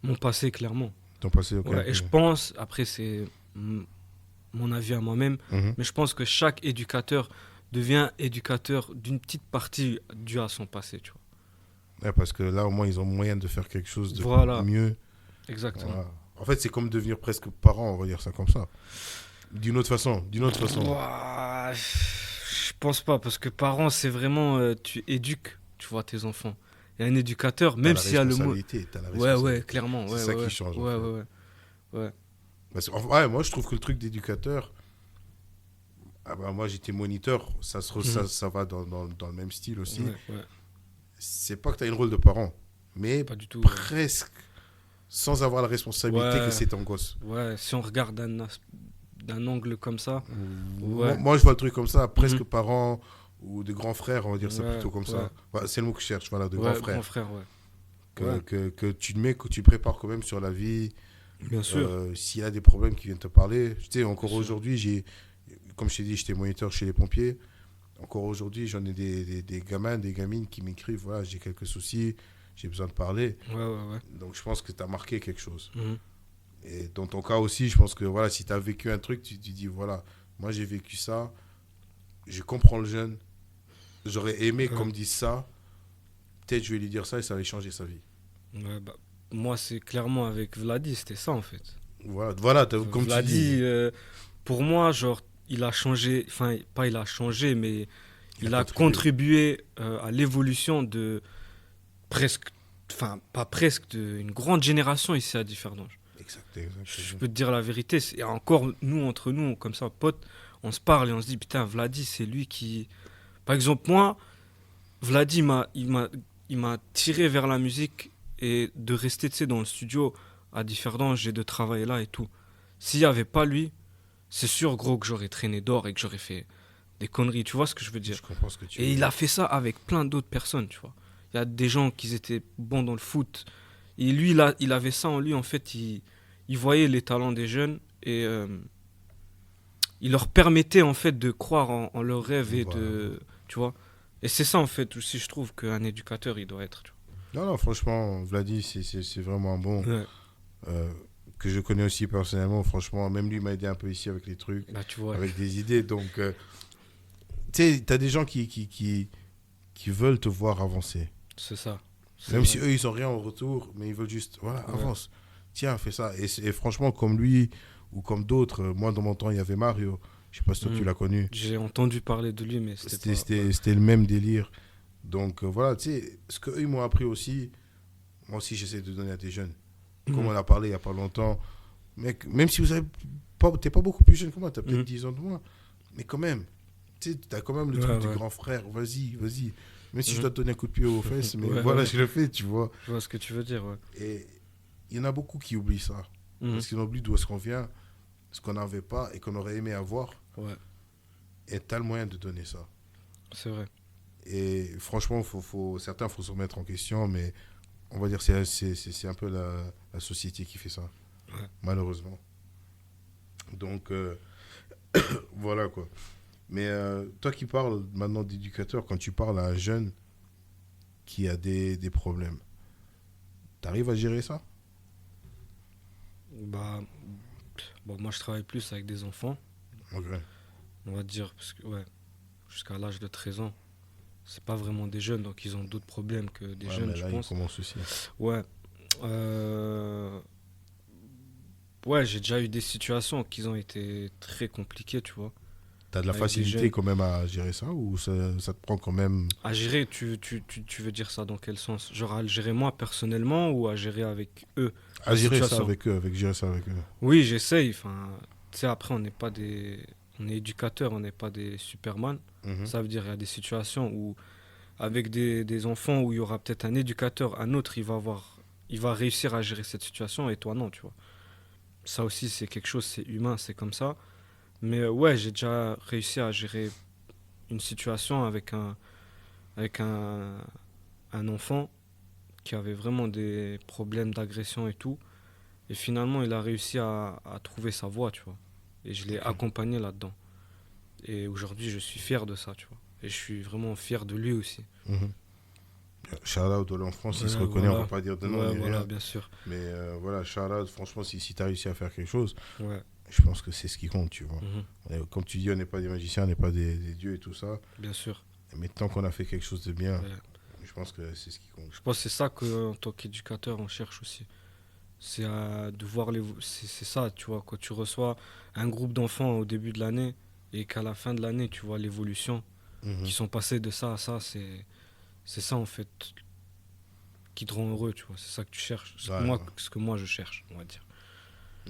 mon passé, clairement. Ton passé, ok. Ouais, et Ok. je pense, après c'est mon avis à moi-même, Mhm. mais je pense que chaque éducateur devient éducateur d'une petite partie due à son passé, tu vois. Ouais, parce que là, au moins, ils ont moyen de faire quelque chose de Voilà, mieux. exactement. Voilà. En fait, c'est comme devenir presque parent, on va dire ça comme ça. D'une autre façon, d'une autre façon. Ouah, je pense pas, parce que parent, c'est vraiment, tu éduques, tu vois, tes enfants. Et un éducateur, T'as même la s'il y a le mot... responsabilité, t'as la Ouais, ouais, responsabilité. clairement, C'est ouais, ça ouais, qui ouais, change, en ouais, fait. ouais, ouais. Ouais, moi, je trouve que le truc d'éducateur, ah bah, moi, j'étais moniteur, Mhm. ça va dans le même style aussi. Ouais, ouais, C'est pas que tu as une rôle de parent, mais pas du tout. presque sans avoir la responsabilité que Ouais, c'est ton gosse. ouais, si on regarde d'un angle comme ça, Moi, ouais. moi, je vois le truc comme ça, Mhm. presque parent ou de grands frères, on va dire ça Ouais, plutôt comme ouais, ça. Voilà, c'est le mot que je cherche, voilà, de grands ouais, grand frères. frère, ouais. Que, Ouais, que, que tu te mets, que tu prépares quand même sur la vie. bien sûr, S'il y a des problèmes qui viennent te parler. Tu sais, bien encore sûr. aujourd'hui, comme je t'ai dit, j'étais moniteur chez les pompiers. Encore aujourd'hui, j'en ai des gamins, des gamines qui m'écrivent, voilà, j'ai quelques soucis, j'ai besoin de parler. Ouais, ouais, ouais. Donc je pense que tu as marqué quelque chose. Mhm. Et dans ton cas aussi, je pense que voilà, si tu as vécu un truc, tu dis, voilà, moi j'ai vécu ça, je comprends le jeune, j'aurais aimé qu'on Ouais, me dise ça, peut-être je vais lui dire ça et ça va changer sa vie. ouais, bah, moi, c'est clairement avec Vladi, c'était ça en fait. Voilà, comme tu dis, Vladi, pour moi, genre, il a changé, enfin, pas il a changé, mais il a il a contribué. contribué à l'évolution de presque, enfin, pas presque, une grande génération ici à Differdange. Exact, exact, Je exact. peux te dire la vérité, c'est encore nous, entre nous, comme ça, potes, on se parle et on se dit, putain, Vladi, c'est lui qui. Par exemple, moi, Vladi, il m'a tiré vers la musique et de rester, tu sais, dans le studio à Differdange et de travailler là et tout. S'il n'y avait pas lui, c'est sûr, gros, que j'aurais traîné d'or et que j'aurais fait des conneries, tu vois ce que je veux dire. Je comprends ce que tu veux Et il dire. a fait ça avec plein d'autres personnes, tu vois. Il y a des gens qui étaient bons dans le foot. Et lui, il avait ça en lui, en fait, il voyait les talents des jeunes et il leur permettait, en fait, de croire en leurs rêves et Voilà. de. Tu vois. Et c'est ça, en fait, aussi, je trouve qu'un éducateur, il doit être. Tu Non, non, franchement, Vladi, c'est vraiment bon. vois. Ouais. Euh, que je connais aussi personnellement, franchement, même lui m'a aidé un peu ici avec les trucs, Bah, tu vois, avec des idées. Donc, tu sais, t'as des gens qui veulent te voir avancer. c'est ça. C'est Même si vrai. eux, ils ont rien en retour, mais ils veulent juste, voilà, Ouais. avance. Tiens, fais ça. Et franchement, comme lui ou comme d'autres, moi, dans mon temps, il y avait Mario. Je sais pas si toi, tu Mhm. l'as connu. J'ai entendu parler de lui, mais c'était pas. Ouais. C'était le même délire. Donc, voilà, tu sais, ce qu'eux, ils m'ont appris aussi, moi aussi, j'essaie de donner à des jeunes. Comme Mhm. on a parlé il y a pas longtemps, mec, même si vous avez pas, t'es pas beaucoup plus jeune que moi, t'as peut-être Mhm. 10 ans de moins, mais quand même, tu sais, t'as quand même le Ouais, truc du ouais. grand frère, vas-y, vas-y. Même si je Mhm. dois te donner un coup de pied aux fesses, mais Ouais, voilà, ouais. je le fais, tu vois. Je vois ce que tu veux dire, ouais. Et il y en a beaucoup qui oublient ça. Mhm. Parce qu'ils oublient d'où est-ce qu'on vient, ce qu'on n'avait pas et qu'on aurait aimé avoir. Ouais, Et t'as le moyen de donner ça. c'est vrai. Et franchement, certains, faut se remettre en question, mais on va dire que c'est un peu la société qui fait ça, Ouais. malheureusement. Donc, voilà quoi. Mais toi qui parles maintenant d'éducateur, quand tu parles à un jeune qui a des problèmes, t'arrives à gérer ça? Bah, bon, moi je travaille plus avec des enfants, Ok. on va dire, parce que, ouais, jusqu'à l'âge de 13 ans. C'est pas vraiment des jeunes, donc ils ont d'autres problèmes que des Ouais, jeunes, mais je là, il pense. commence aussi. Ouais. Euh, Ouais, j'ai déjà eu des situations qui ont été très compliquées, tu vois, T'as de la avec des facilité jeunes. quand même à gérer ça ou ça te prend quand même À gérer, tu veux dire ça dans quel sens? Genre à le gérer moi personnellement ou à gérer avec eux à la gérer ça situation? avec eux, gérer ça avec eux? Oui, j'essaye. Enfin, tu sais, après, on n'est pas des. On est éducateurs, on n'est pas des Superman. Mhm. Ça veut dire qu'il y a des situations où, avec des enfants, où il y aura peut-être un éducateur, un autre, il va réussir à gérer cette situation et toi non, tu vois. Ça aussi, c'est quelque chose, c'est humain, c'est comme ça. Mais ouais, j'ai déjà réussi à gérer une situation avec un enfant qui avait vraiment des problèmes d'agression et tout. Et finalement, il a réussi à trouver sa voie, tu vois. Et je l'ai Ok. accompagné là-dedans. Et aujourd'hui, je suis fier de ça, tu vois. Et je suis vraiment fier de lui aussi. Mhm. Shout out en France, il se Ouais, reconnaît, on va voilà. pas dire de nom Ouais, ni voilà, rien. bien sûr. Mais voilà, shout out, franchement, si tu as réussi à faire quelque chose, Ouais. Je pense que c'est ce qui compte, tu vois. Mhm. Et comme tu dis, on n'est pas des magiciens, on n'est pas des dieux et tout ça. Bien sûr. Mais tant qu'on a fait quelque chose de bien, Ouais. je pense que c'est ce qui compte. Je pense que c'est ça qu'en tant qu'éducateur, on cherche aussi. C'est de voir les. C'est ça, tu vois, quand tu reçois un groupe d'enfants au début de l'année et qu'à la fin de l'année, tu vois l'évolution, Mhm. qui sont passés de ça à ça, c'est ça en fait qui te rend heureux, tu vois. C'est ça que tu cherches. Ouais, ouais. Ce que moi je cherche, on va dire.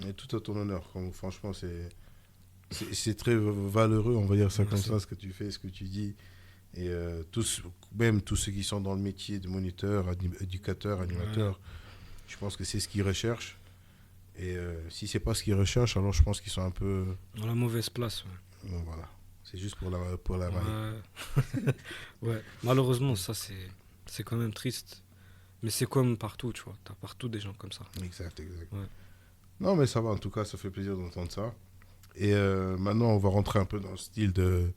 Et tout à ton honneur. Franchement, c'est très valeureux, on va dire ça comme Merci. ça, ce que tu fais, ce que tu dis. Et même tous ceux qui sont dans le métier de moniteur, éducateur, Ouais. animateur, je pense que c'est ce qu'ils recherchent. Et si c'est pas ce qu'ils recherchent, alors je pense qu'ils sont un peu. Dans la mauvaise place, ouais. Bon, voilà. C'est juste pour la maille. Ouais. Ouais. Malheureusement, ça c'est quand même triste. Mais c'est comme partout, tu vois. T'as partout des gens comme ça. Exact, exact. Ouais. Non, mais ça va, en tout cas, ça fait plaisir d'entendre ça. Et maintenant, on va rentrer un peu dans le style de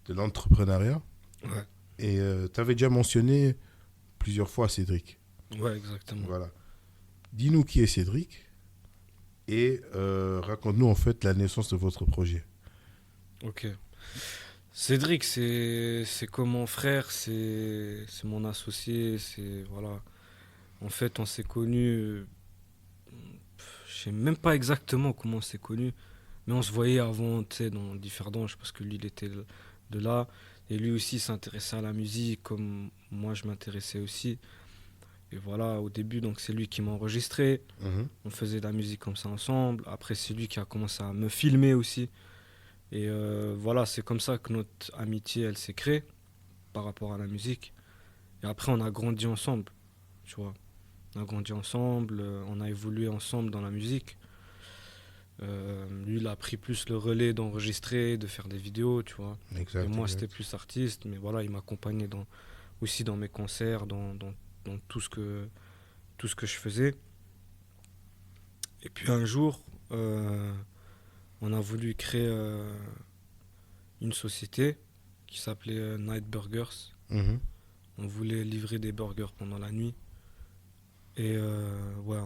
l'entrepreneuriat. Ouais. Et tu avais déjà mentionné plusieurs fois Cédric. Ouais, exactement. Voilà. Dis-nous qui est Cédric et raconte-nous en fait la naissance de votre projet. Ok. Cédric, c'est comme mon frère, c'est mon associé, c'est voilà. En fait, on s'est connus. Je sais même pas exactement comment on s'est connus, mais on se voyait avant, tu sais, dans Differdange, parce que lui, il était de là, et lui aussi s'intéressait à la musique, comme moi, je m'intéressais aussi. Et voilà, au début, donc c'est lui qui m'a enregistré. Mhm. On faisait de la musique comme ça ensemble. Après, c'est lui qui a commencé à me filmer aussi. Et voilà, c'est comme ça que notre amitié, elle s'est créée par rapport à la musique. Et après, on a grandi ensemble, tu vois. On a grandi ensemble, on a évolué ensemble dans la musique. Lui, il a pris plus le relais d'enregistrer, de faire des vidéos, tu vois. Et Exact, moi, c'était exact. plus artiste, mais voilà, il m'accompagnait aussi dans mes concerts, dans tout ce que je faisais. Et puis un jour, on a voulu créer une société qui s'appelait Night Burgers. Mhm. On voulait livrer des burgers pendant la nuit. Et ouais,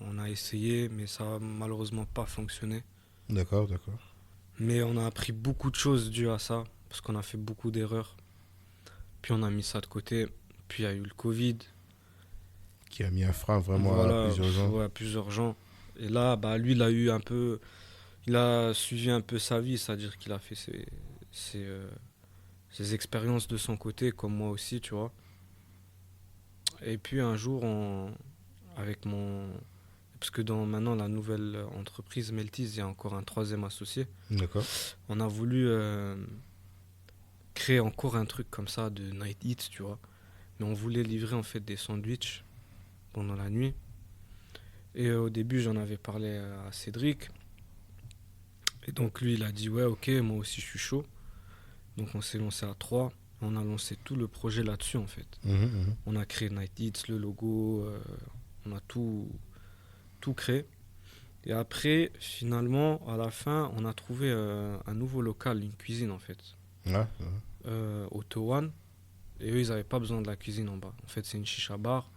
on a essayé, mais ça a malheureusement pas fonctionné. D'accord, d'accord. Mais on a appris beaucoup de choses dues à ça, parce qu'on a fait beaucoup d'erreurs. Puis on a mis ça de côté. Puis il y a eu le Covid. Qui a mis un frein vraiment à Voilà, plusieurs gens. ouais, plusieurs gens. Et là, bah, lui, il a eu un peu. Il a suivi un peu sa vie, c'est-à-dire qu'il a fait ses expériences de son côté, comme moi aussi, tu vois. Et puis un jour, avec mon. Parce que dans maintenant la nouvelle entreprise Meltis, il y a encore un troisième associé. D'accord. On a voulu créer encore un truc comme ça de night eat, tu vois. Mais on voulait livrer en fait des sandwichs pendant la nuit. Et au début, j'en avais parlé à Cédric. Et donc lui, il a dit ouais, ok, moi aussi je suis chaud. Donc on s'est lancé à trois. On a lancé tout le projet là-dessus en fait. Mhm, mhm. On a créé Night Eats, le logo, on a tout créé. Et après, finalement, à la fin, on a trouvé un nouveau local, une cuisine en fait, Ouais, ouais. au Towan. Et eux, ils n'avaient pas besoin de la cuisine en bas. En fait, c'est une chicha bar.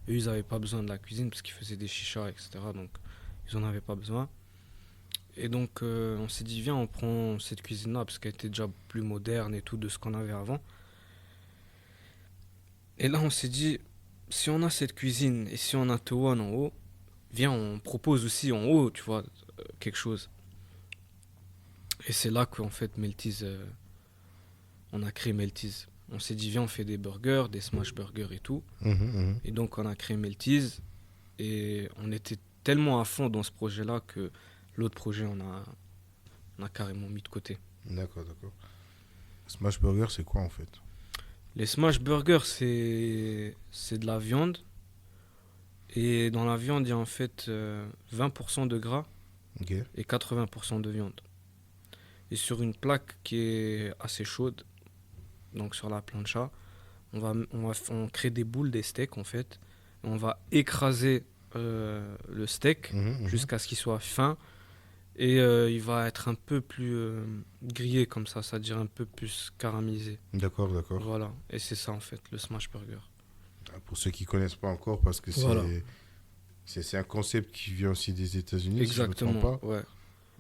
Eux, ils n'avaient pas besoin de la cuisine parce qu'ils faisaient des chichas, etc. Donc, ils n'en avaient pas besoin. Et donc, on s'est dit, viens, on prend cette cuisine-là parce qu'elle était déjà plus moderne et tout de ce qu'on avait avant. Et là, on s'est dit, si on a cette cuisine et si on a Towan en haut, viens, on propose aussi en haut, tu vois, quelque chose. Et c'est là qu'en fait, Melties, on a créé Melties. On s'est dit, viens, on fait des burgers, des smash burgers et tout. Mhm, mhm. Et donc, on a créé Melties. Et on était tellement à fond dans ce projet-là que l'autre projet, on a carrément mis de côté. D'accord, d'accord. Smash Burger, c'est quoi en fait? Les smash burgers, c'est de la viande. Et dans la viande, il y a en fait 20% de gras Ok. et 80% de viande. Et sur une plaque qui est assez chaude, donc sur la plancha, on crée des boules, des steaks en fait. On va écraser le steak Mhm, mhm. jusqu'à ce qu'il soit fin. Et il va être un peu plus grillé comme ça, c'est-à-dire un peu plus caramélisé. D'accord, d'accord. Voilà, et c'est ça en fait, le smash burger. Ah, pour ceux qui connaissent pas encore, parce que Voilà. c'est un concept qui vient aussi des États-Unis, si je ne me trompe Exactement, pas. ouais.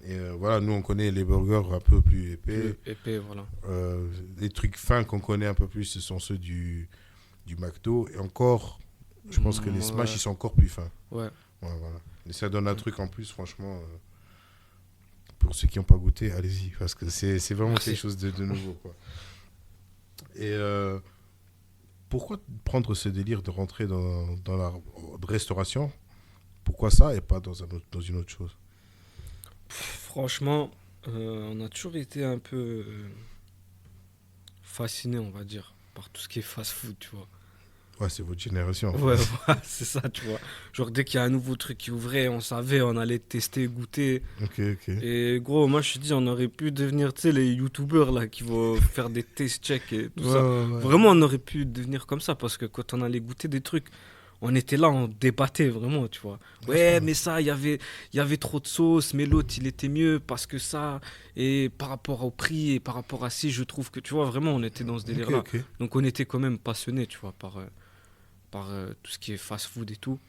Et voilà, nous, on connaît les burgers un peu plus épais. Plus épais, voilà. Les trucs fins qu'on connaît un peu plus, ce sont ceux du McDo. Et encore, je pense que les Smash, Ouais. ils sont encore plus fins. Ouais. Ouais, voilà. Et ça donne un truc en plus, franchement. Pour ceux qui n'ont pas goûté, allez-y. Parce que c'est vraiment Merci. quelque chose de nouveau, quoi. Et pourquoi prendre ce délire de rentrer dans la restauration? Pourquoi ça et pas dans une autre chose? Franchement, on a toujours été un peu fasciné, on va dire, par tout ce qui est fast-food, tu vois. Ouais, c'est votre génération. En Ouais, fait. voilà, c'est ça, tu vois. Genre, dès qu'il y a un nouveau truc qui ouvrait, on savait, on allait tester, goûter. Ok, ok. Et gros, moi, je te dis, on aurait pu devenir, tu sais, les youtubeurs, là, qui vont faire des taste checks et tout Ouais, ça. ouais, ouais. Vraiment, on aurait pu devenir comme ça, parce que quand on allait goûter des trucs, on était là, on débattait vraiment, tu vois. Ouais, mais ça, il y avait trop de sauce, mais l'autre, il était mieux parce que ça, et par rapport au prix, et par rapport à ci, je trouve que, tu vois, vraiment, on était dans ce Ok, délire-là. ok. Donc, on était quand même passionnés, tu vois, par tout ce qui est fast-food et tout.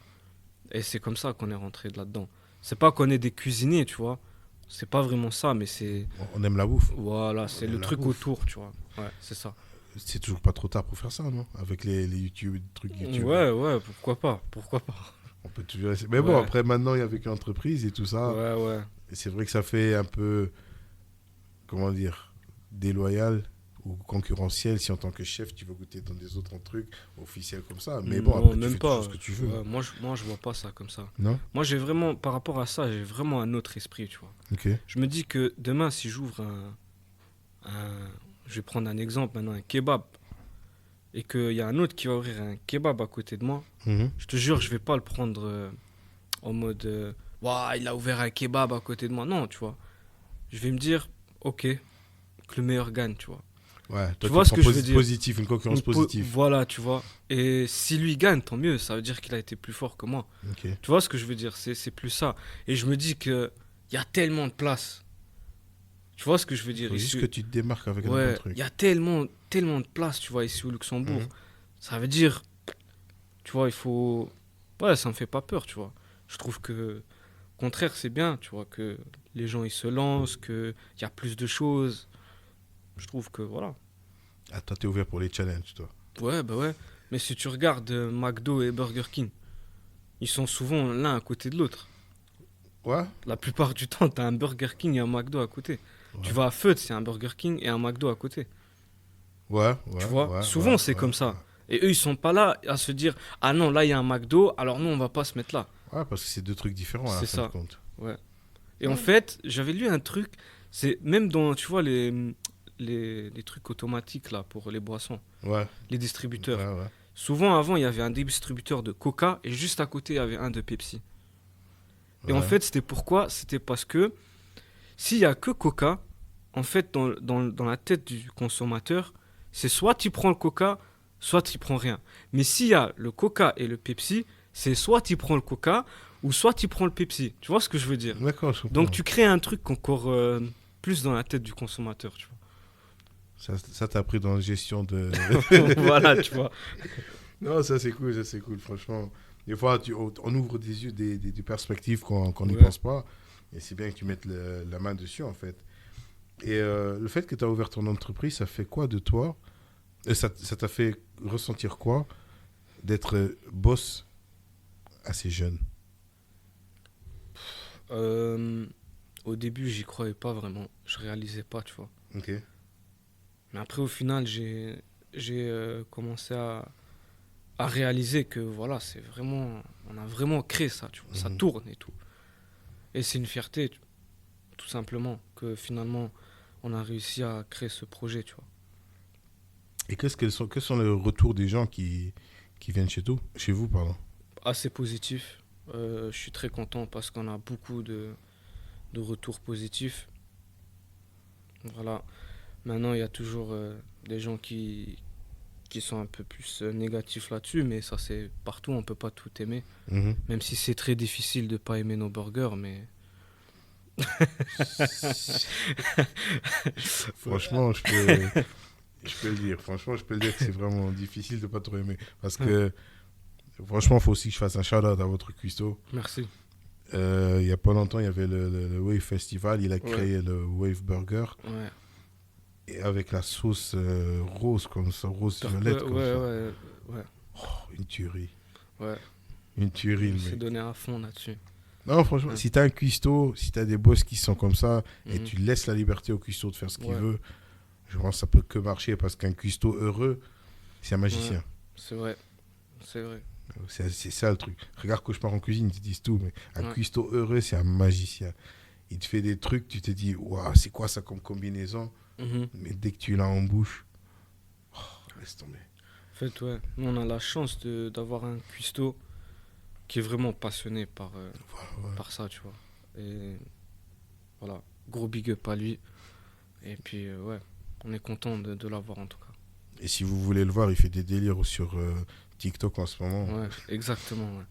Et c'est comme ça qu'on est rentré là-dedans. C'est pas qu'on est des cuisiniers, tu vois. C'est pas vraiment ça, mais c'est. On aime la bouffe. Voilà, c'est On aime le la truc bouffe. autour, tu vois. Ouais, c'est ça. C'est toujours pas trop tard pour faire ça, non? Avec les YouTube, les trucs YouTube. Ouais, ouais, pourquoi pas. Pourquoi pas. On peut toujours essayer. Mais bon, Ouais. après, maintenant, il y a avec l'entreprise et tout ça. Ouais, ouais. Et c'est vrai que ça fait un peu, comment dire, déloyal ou concurrentiel si en tant que chef, tu veux goûter dans des autres trucs officiels comme ça. Mais bon, Non, après, tu même fais pas. toujours ce que tu veux. Ouais, moi, je vois pas ça comme ça. Non? Moi, j'ai vraiment, par rapport à ça, j'ai vraiment un autre esprit, tu vois. Ok. Je me dis que demain, si j'ouvre je vais prendre un exemple maintenant, un kebab, et qu'il y a un autre qui va ouvrir un kebab à côté de moi, Mhm. je te jure, je vais pas le prendre en mode Ouah, il a ouvert un kebab à côté de moi. Non, tu vois. Je vais me dire, ok, que le meilleur gagne, tu vois. Ouais, toi, Tu vois ce que je veux dire? positif, une concurrence positive. Voilà, tu vois. Et si lui gagne, tant mieux. Ça veut dire qu'il a été plus fort que moi. Ok. Tu vois ce que je veux dire? C'est plus ça. Et je me dis que il y a tellement de place. Tu vois ce que je veux Il dire? faut juste Ici, que tu te démarques avec un bon ouais, truc. il y a tellement, tellement de place, tu vois, ici au Luxembourg. Mhm. Ça veut dire, tu vois, il faut. Ouais, ça me fait pas peur, tu vois. Je trouve que, au contraire, c'est bien, tu vois, que les gens ils se lancent, qu'il y a plus de choses. Je trouve que, voilà. Ah, toi, t'es ouvert pour les challenges, toi. Ouais, bah ouais. Mais si tu regardes McDo et Burger King, ils sont souvent l'un à côté de l'autre. Ouais? La plupart du temps, t'as un Burger King et un McDo à côté. Ouais. Tu vas à Feud, c'est un Burger King et un McDo à côté. Ouais, ouais. Tu vois, ouais, souvent ouais, c'est ouais, comme ça. ouais. Et eux, ils sont pas là à se dire ah non, là il y a un McDo, alors nous on va pas se mettre là. Ouais, parce que c'est deux trucs différents à la C'est fin ça. de compte. Ouais. Et en fait, j'avais lu un truc, c'est même dans, tu vois, les trucs automatiques là pour les boissons, Ouais. les distributeurs. Ouais, ouais. Souvent avant, il y avait un distributeur de Coca et juste à côté, il y avait un de Pepsi. Et en Ouais. fait, c'était pourquoi? C'était parce que s'il y a que Coca, en fait, dans la tête du consommateur, c'est soit tu prends le Coca, soit tu prends rien. Mais s'il y a le Coca et le Pepsi, c'est soit tu prends le Coca ou soit tu prends le Pepsi. Tu vois ce que je veux dire? D'accord, je comprends. Donc tu crées un truc encore plus dans la tête du consommateur, tu Ça t'a pris dans la gestion de. vois. Voilà, tu vois. Non, ça c'est cool, franchement. Des fois, on ouvre des yeux, des perspectives qu'on n'y Ouais. pense pas. Et c'est bien que tu mettes la main dessus, en fait. Et le fait que tu as ouvert ton entreprise, ça fait quoi de toi? Ça t'a fait ressentir quoi d'être boss assez jeune? Au début, j'y croyais pas vraiment. Je réalisais pas, tu vois. Ok. Mais après, au final, j'ai commencé à réaliser que voilà, c'est vraiment, on a vraiment créé ça, tu vois. Ça Mhm. tourne et tout. Et c'est une fierté, tout simplement, que finalement, on a réussi à créer ce projet, tu vois. Et quels sont les retours des gens qui viennent chez vous, pardon? Assez positif. Je suis très content parce qu'on a beaucoup de retours positifs. Voilà. Maintenant, il y a toujours des gens qui sont un peu plus négatifs là-dessus, mais ça, c'est partout, on peut pas tout aimer. Mhm. Même si c'est très difficile de pas aimer nos burgers, mais Franchement, je peux le dire. Franchement, je peux le dire que c'est vraiment difficile de pas trop aimer. Parce que, franchement, il faut aussi que je fasse un shout-out à votre cuistot. merci. Il y a pas longtemps, il y avait le Wave Festival. Il a Ouais, créé le Wave Burger. ouais. Et avec la sauce rose comme ça, rose Ouais, violette comme ouais, ça. ouais, ouais, Oh, une tuerie. ouais. Une tuerie, Il le s'est mec. donné à fond là-dessus. Non, franchement, Ouais. si t'as un cuistot, si t'as des boss qui sont comme ça, et Mhm. tu laisses la liberté au cuistot de faire ce qu'il Ouais, veut, je pense que ça peut que marcher parce qu'un cuistot heureux, c'est un ouais. magicien. C'est vrai, c'est vrai. C'est ça le truc. Regarde Cauchemar en cuisine, ils te disent tout, mais un Ouais. cuistot heureux, c'est un magicien. Il te fait des trucs, tu te dis, waouh, c'est quoi ça comme combinaison? Mhm. Mais dès que tu l'as en bouche, laisse tomber. En fait, ouais. Nous, on a la chance d'avoir un cuistot qui est vraiment passionné Voilà, ouais. par ça, tu vois. Et voilà, gros big up à lui. Et puis, ouais, on est content de l'avoir en tout cas. Et si vous voulez le voir, il fait des délires sur TikTok en ce moment. Ouais, exactement, ouais.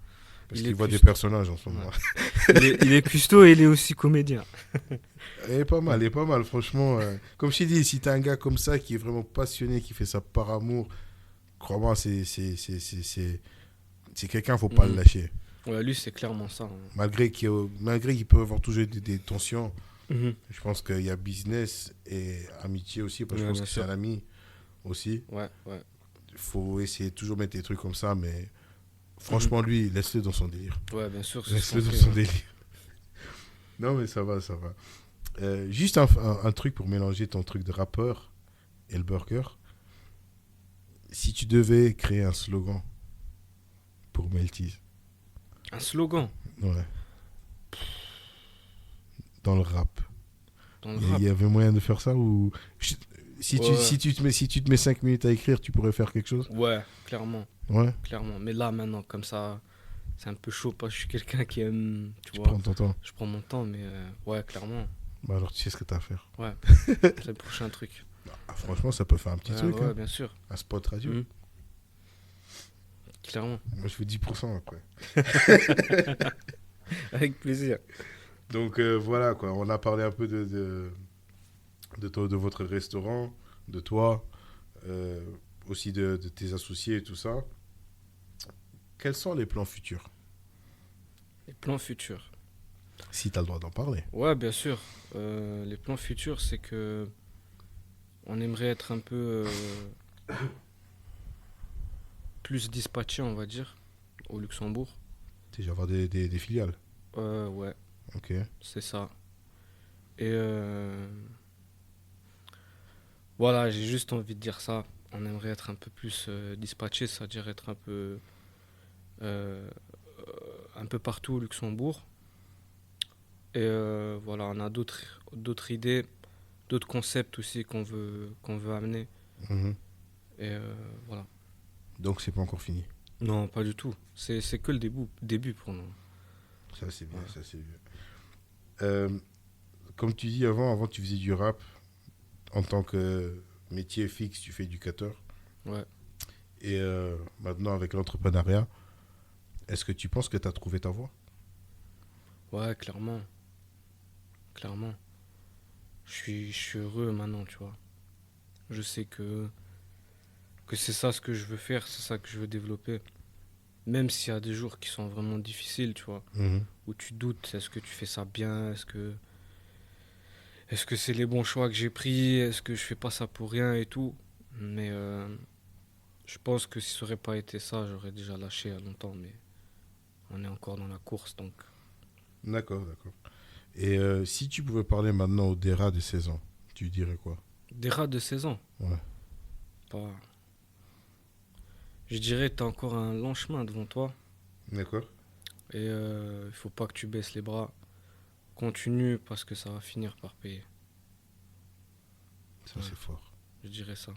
Parce Il qu'il est voit des cuistot. personnages en ce Ouais. moment. Il est cuistot et il est aussi comédien. Elle est pas mal, elle est pas mal, franchement. Comme je t'ai dit, si t'as un gars comme ça qui est vraiment passionné, qui fait ça par amour, crois-moi, c'est quelqu'un, faut pas le Mhm. lâcher. Ouais, lui, c'est clairement ça, hein. Malgré qu'il peut avoir toujours des tensions, Mhm. je pense qu'il y a business et amitié aussi, parce que je Ouais, pense bien que c'est sûr. un ami aussi. Ouais, ouais. Il faut essayer de toujours mettre des trucs comme ça, mais Mhm. franchement, lui, laisse-le dans son délire. Ouais, bien sûr, c'est ce qu'on Laisse-le dans fait, son ouais. délire. Non, mais ça va, ça va. Juste un truc pour mélanger ton truc de rappeur et le burger. Si tu devais créer un slogan pour Melty, Un slogan ouais, dans le rap, dans le il y rap. avait moyen de faire ça ou Ouais, si tu te mets 5 minutes à écrire, tu pourrais faire quelque chose? ouais, clairement, Ouais, clairement. Mais là, maintenant, comme ça, c'est un peu chaud parce que je suis quelqu'un qui aime, tu tu vois, prends ton temps. je prends mon temps, mais ouais, clairement. Bah alors tu sais ce que t'as à faire. Ouais, c'est le prochain truc. Ah, franchement, ça peut faire un petit Ouais, truc, ouais, hein. bien sûr. Un spot radio. Mhm. Clairement. Moi, je fais 10% après. Avec plaisir. Donc voilà, quoi. On a parlé un peu de votre restaurant, de toi, euh, aussi de tes associés et tout ça. Quels sont les plans futurs? Les plans futurs. Si tu as le droit d'en parler. Ouais, bien sûr. Les plans futurs, c'est que on aimerait être un peu plus dispatché, on va dire, au Luxembourg. Déjà avoir des filiales. Ouais, Ok. c'est ça. Et voilà, j'ai juste envie de dire ça. On aimerait être un peu plus dispatché, c'est-à-dire être euh, un peu partout au Luxembourg. Et voilà, on a d'autres idées, d'autres concepts aussi qu'on veut amener. Mhm. Et voilà. Donc c'est pas encore fini. Non, pas du tout. C'est que le début pour nous. Ça c'est bien, Ouais. ça c'est bien. Euh, Comme tu dis avant tu faisais du rap en tant que métier fixe, tu fais éducateur. Ouais. Et maintenant avec l'entrepreneuriat, est-ce que tu penses que tu as trouvé ta voie? Ouais, clairement. Clairement. Je suis heureux maintenant, tu vois. Je sais que c'est ça ce que je veux faire, c'est ça que je veux développer. Même s'il y a des jours qui sont vraiment difficiles, tu vois, Mhm. où tu doutes, est-ce que tu fais ça bien, est-ce que c'est les bons choix que j'ai pris, est-ce que je fais pas ça pour rien et tout. Mais je pense que si ça aurait pas été ça, j'aurais déjà lâché il y a longtemps, mais on est encore dans la course, donc. D'accord, d'accord. Et si tu pouvais parler maintenant au DERA de 16 ans, tu dirais quoi? Des rats de 16 ans, Ouais. pas. Je dirais que t'as encore un long chemin devant toi D'accord. et il faut pas que tu baisses les bras. Continue parce que ça va finir par payer. Ça Ouais, c'est fort. je dirais ça.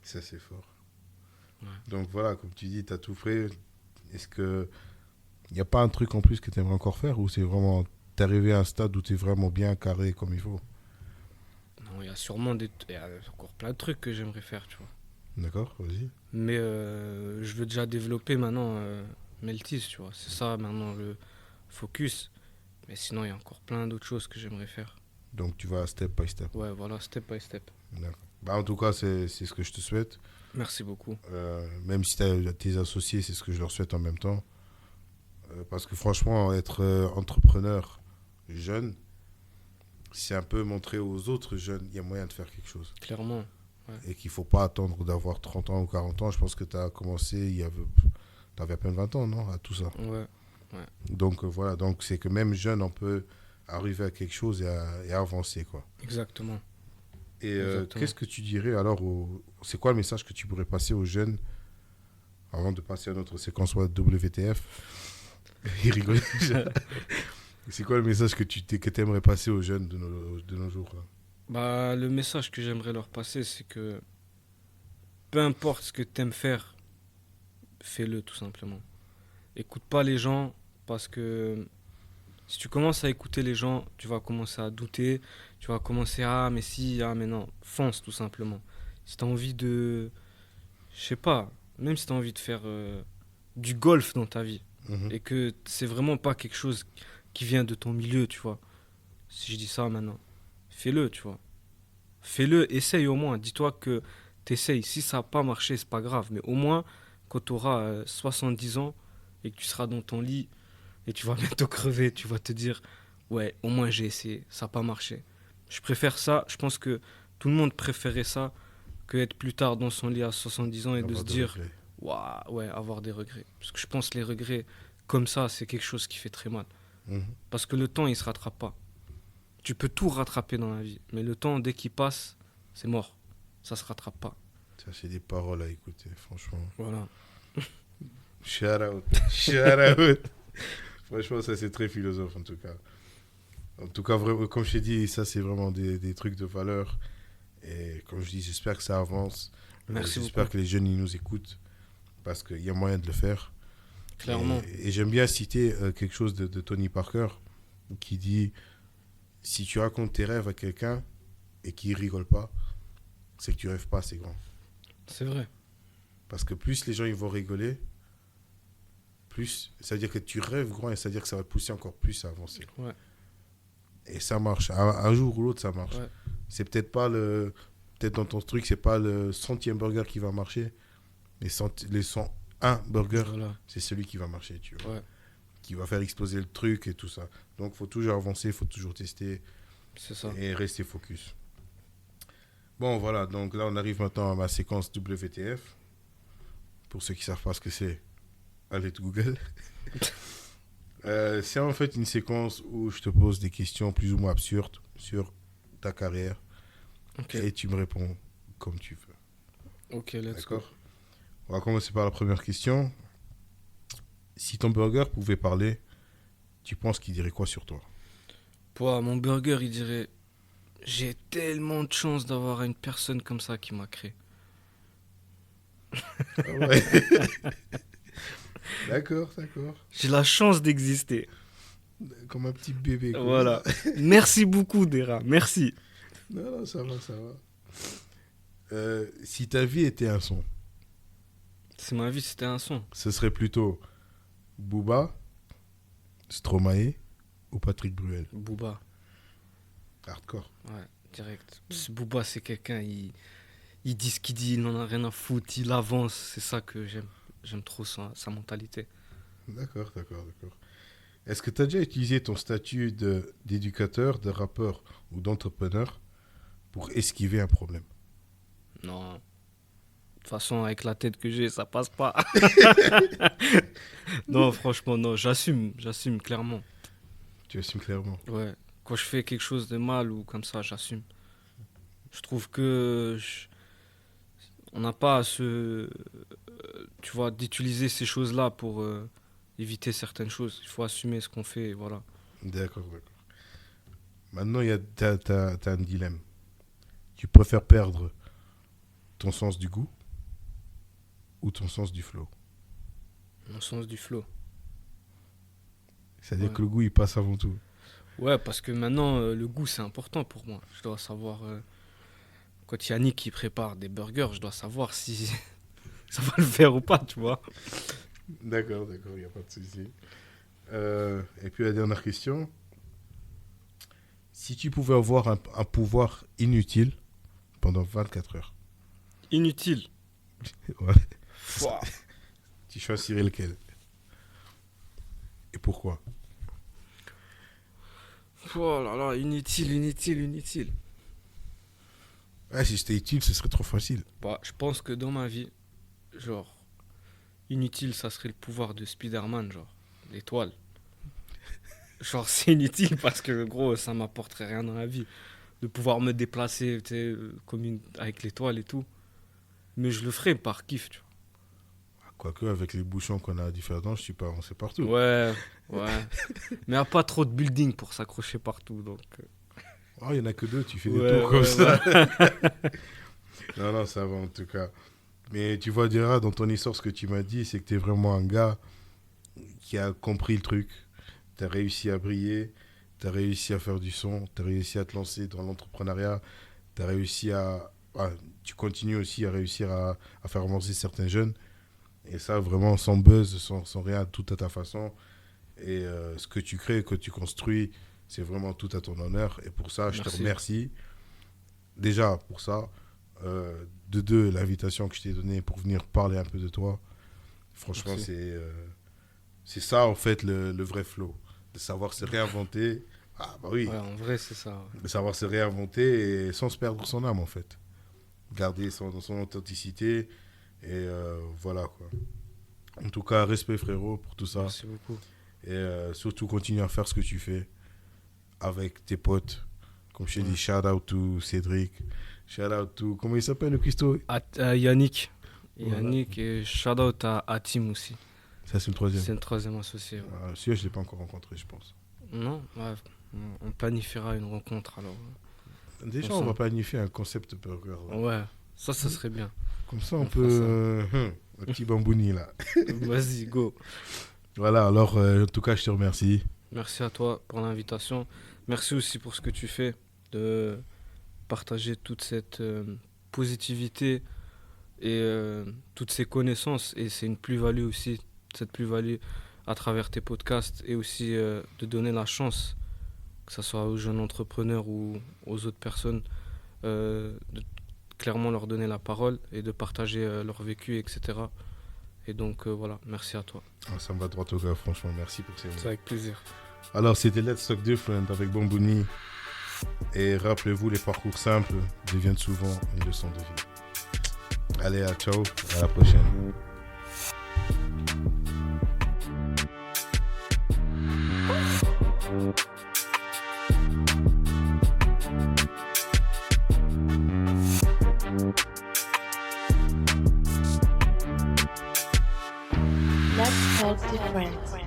Ça c'est fort. Ouais. Donc voilà, comme tu dis, tu as tout fait. Est-ce que il n'y a pas un truc en plus que tu aimerais encore faire ou c'est vraiment t'es arrivé à un stade où tu es vraiment bien carré comme il faut? Non, il y a encore plein de trucs que j'aimerais faire, tu vois. D'accord, vas-y. Mais je veux déjà développer maintenant Meltis, tu vois. C'est ça maintenant le focus. Mais sinon, il y a encore plein d'autres choses que j'aimerais faire. Donc tu vas step by step. Ouais, voilà, step by step. D'accord. Bah, en tout cas, c'est ce que je te souhaite. Merci beaucoup. Même si t'as tes associés, c'est ce que je leur souhaite en même temps. Parce que franchement, être entrepreneur jeune, c'est un peu montrer aux autres jeunes qu'il y a moyen de faire quelque chose. Clairement. Ouais. Et qu'il ne faut pas attendre d'avoir 30 ans ou 40 ans. Je pense que tu as commencé, tu avais à peine 20 ans, non, à tout ça. Ouais. Donc voilà, donc c'est que même jeune, on peut arriver à quelque chose et à avancer, quoi. Exactement. Et Exactement. qu'est-ce que tu dirais alors c'est quoi le message que tu pourrais passer aux jeunes avant de passer à notre séquence WTF? Il rigole déjà. C'est quoi le message que tu aimerais passer aux jeunes de nos jours, là? Bah, le message que j'aimerais leur passer, c'est que peu importe ce que tu aimes faire, fais-le tout simplement. Écoute pas les gens parce que si tu commences à écouter les gens, tu vas commencer à douter, tu vas commencer à ah mais si, ah mais non, fonce tout simplement. Si tu as envie de, je sais pas, même si tu as envie de faire du golf dans ta vie Mhm. et que c'est vraiment pas quelque chose qui vient de ton milieu, tu vois. Si je dis ça maintenant, fais-le, tu vois. Fais-le, essaye au moins. Dis-toi que t'essayes. Si ça n'a pas marché, c'est pas grave. Mais au moins, quand tu auras 70 ans et que tu seras dans ton lit et tu vas bientôt crever, tu vas te dire ouais, au moins j'ai essayé, ça n'a pas marché. Je préfère ça. Je pense que tout le monde préférait ça que être plus tard dans son lit à 70 ans et de Avoir se de dire regrets. waouh, ouais, avoir des regrets. Parce que je pense que les regrets comme ça, c'est quelque chose qui fait très mal. Mhm. Parce que le temps, il se rattrape pas. Tu peux tout rattraper dans la vie, mais le temps, dès qu'il passe, c'est mort. Ça se rattrape pas. Ça, c'est des paroles à écouter, franchement. Voilà. Shout out. Shout out. Franchement, ça, c'est très philosophe, en tout cas. En tout cas, vraiment, comme je t'ai dit, ça, c'est vraiment des trucs de valeur. Et comme je dis, j'espère que ça avance. Merci J'espère beaucoup. que les jeunes, ils nous écoutent. Parce qu'il y a moyen de le faire. Clairement. Et j'aime bien citer quelque chose de Tony Parker qui dit si tu racontes tes rêves à quelqu'un et qu'il rigole pas, c'est que tu rêves pas assez grand. C'est vrai. Parce que plus les gens ils vont rigoler, plus ça veut dire que tu rêves grand et ça veut dire que ça va te pousser encore plus à avancer. Ouais. Et ça marche. Un jour ou l'autre, ça marche. Ouais. C'est peut-être pas le. Peut-être dans ton truc, c'est pas le 100e burger qui va marcher. Les 101 burgers, Voilà. c'est celui qui va marcher, tu vois. Ouais. Qui va faire exploser le truc et tout ça. Donc, il faut toujours avancer, il faut toujours tester C'est ça. et rester focus. Bon, voilà. Donc là, on arrive maintenant à ma séquence WTF. Pour ceux qui ne savent pas ce que c'est, allez de Google. C'est en fait une séquence où je te pose des questions plus ou moins absurdes sur ta carrière. Ok. Et tu me réponds comme tu veux. Ok, let's go. D'accord? On va commencer par la première question. Si ton burger pouvait parler, tu penses qu'il dirait quoi sur toi? Pour mon burger, il dirait j'ai tellement de chance d'avoir une personne comme ça qui m'a créé. Ah ouais. D'accord, d'accord. J'ai la chance d'exister. Comme un petit bébé, quoi. Voilà. Merci beaucoup, Dera. Merci. Non, non, ça va, ça va. Si ta vie était un son, Si ma vie c'était un son. ce serait plutôt Booba, Stromae ou Patrick Bruel? Booba. Hardcore. Ouais, direct. Ce Booba, c'est quelqu'un, il dit ce qu'il dit, il n'en a rien à foutre, il avance. C'est ça que j'aime. J'aime trop sa mentalité. D'accord, d'accord, d'accord. Est-ce que tu as déjà utilisé ton statut d'éducateur, de rappeur ou d'entrepreneur pour esquiver un problème? Non. De toute façon, avec la tête que j'ai, ça passe pas. Non, franchement, non. J'assume clairement. Tu assumes clairement. Ouais. Quand je fais quelque chose de mal ou comme ça, j'assume. Je trouve que on n'a pas à se, tu vois, d'utiliser ces choses-là pour éviter certaines choses. Il faut assumer ce qu'on fait, et voilà. D'accord, d'accord. Maintenant, t'as un dilemme. Tu préfères perdre ton sens du goût ou ton sens du flow? Mon sens du flow. C'est-à-dire Ouais. que le goût, il passe avant tout. Ouais, parce que maintenant, le goût, c'est important pour moi. Je dois savoir, quand Yannick il prépare des burgers, je dois savoir si ça va le faire ou pas, tu vois. D'accord, d'accord, il n'y a pas de souci. Et puis la dernière question. Si tu pouvais avoir un pouvoir inutile pendant 24 heures, Inutile. ouais, Pouah. tu choisirais lequel? pourquoi? Oh là là, inutile. Ouais, si c'était utile, ce serait trop facile. Bah, je pense que dans ma vie, genre, inutile, ça serait le pouvoir de Spider-Man, genre, l'étoile. Genre, c'est inutile parce que, gros, ça m'apporterait rien dans la vie. De pouvoir me déplacer, tu sais, avec l'étoile et tout. Mais je le ferais par kiff, tu Quoique, avec les bouchons qu'on a à différents, je suis pas avancé partout. vois. Ouais. Mais il n'y a pas trop de building pour s'accrocher partout, donc... Oh, il y en a que deux, tu fais des Ouais, tours comme ouais, ça. Non, non, ça va en tout cas. Mais tu vois, Dira, dans ton histoire, ce que tu m'as dit, c'est que tu es vraiment un gars qui a compris le truc. Tu as réussi à briller, tu as réussi à faire du son, tu as réussi à te lancer dans l'entrepreneuriat, tu as réussi tu continues aussi à réussir à faire avancer certains jeunes. Et ça, vraiment, sans buzz, sans rien, tout à ta façon. Et ce que tu crées, que tu construis, c'est vraiment tout à ton honneur. Et pour ça, je te Merci. remercie. Déjà, pour ça. De deux, l'invitation que je t'ai donnée pour venir parler un peu de toi. Franchement, Merci. c'est ça, en fait, le vrai flow. De savoir se réinventer. Ah, bah oui. Ouais, en vrai, c'est ça. Ouais. De savoir se réinventer et sans se perdre son âme, en fait. Garder son authenticité. Et voilà, quoi. En tout cas, respect, frérot, pour tout ça. Merci beaucoup. Et surtout, continue à faire ce que tu fais avec tes potes. Comme je t'ai dit, shout out to Cédric. Shout out to... Comment il s'appelle, le Christo? Yannick. Voilà. Yannick et shout out à Tim aussi. Ça, c'est le troisième. C'est le troisième associé. Ouais. Celui-là, je ne l'ai pas encore rencontré, je pense. Non, ouais, on planifiera une rencontre alors. Déjà, on Ensemble. va planifier un concept burger. Là. Ouais, ça serait bien. Comme ça, on On peut... fera un petit bambouni, là. Vas-y, go. Voilà, alors, en tout cas, je te remercie. Merci à toi pour l'invitation. Merci aussi pour ce que tu fais, de partager toute cette positivité et toutes ces connaissances. Et c'est une plus-value aussi, cette plus-value à travers tes podcasts et aussi de donner la chance, que ce soit aux jeunes entrepreneurs ou aux autres personnes, de clairement leur donner la parole et de partager leur vécu, etc. Et donc voilà, merci à toi. Ah, ça me va droit au gars, franchement. Merci pour ces mots. C'est avec plaisir. Alors, c'était Let's Talk Different avec Bambouni. Et rappelez-vous, les parcours simples deviennent souvent une leçon de vie. Allez, ciao, à la prochaine. Let's talk different.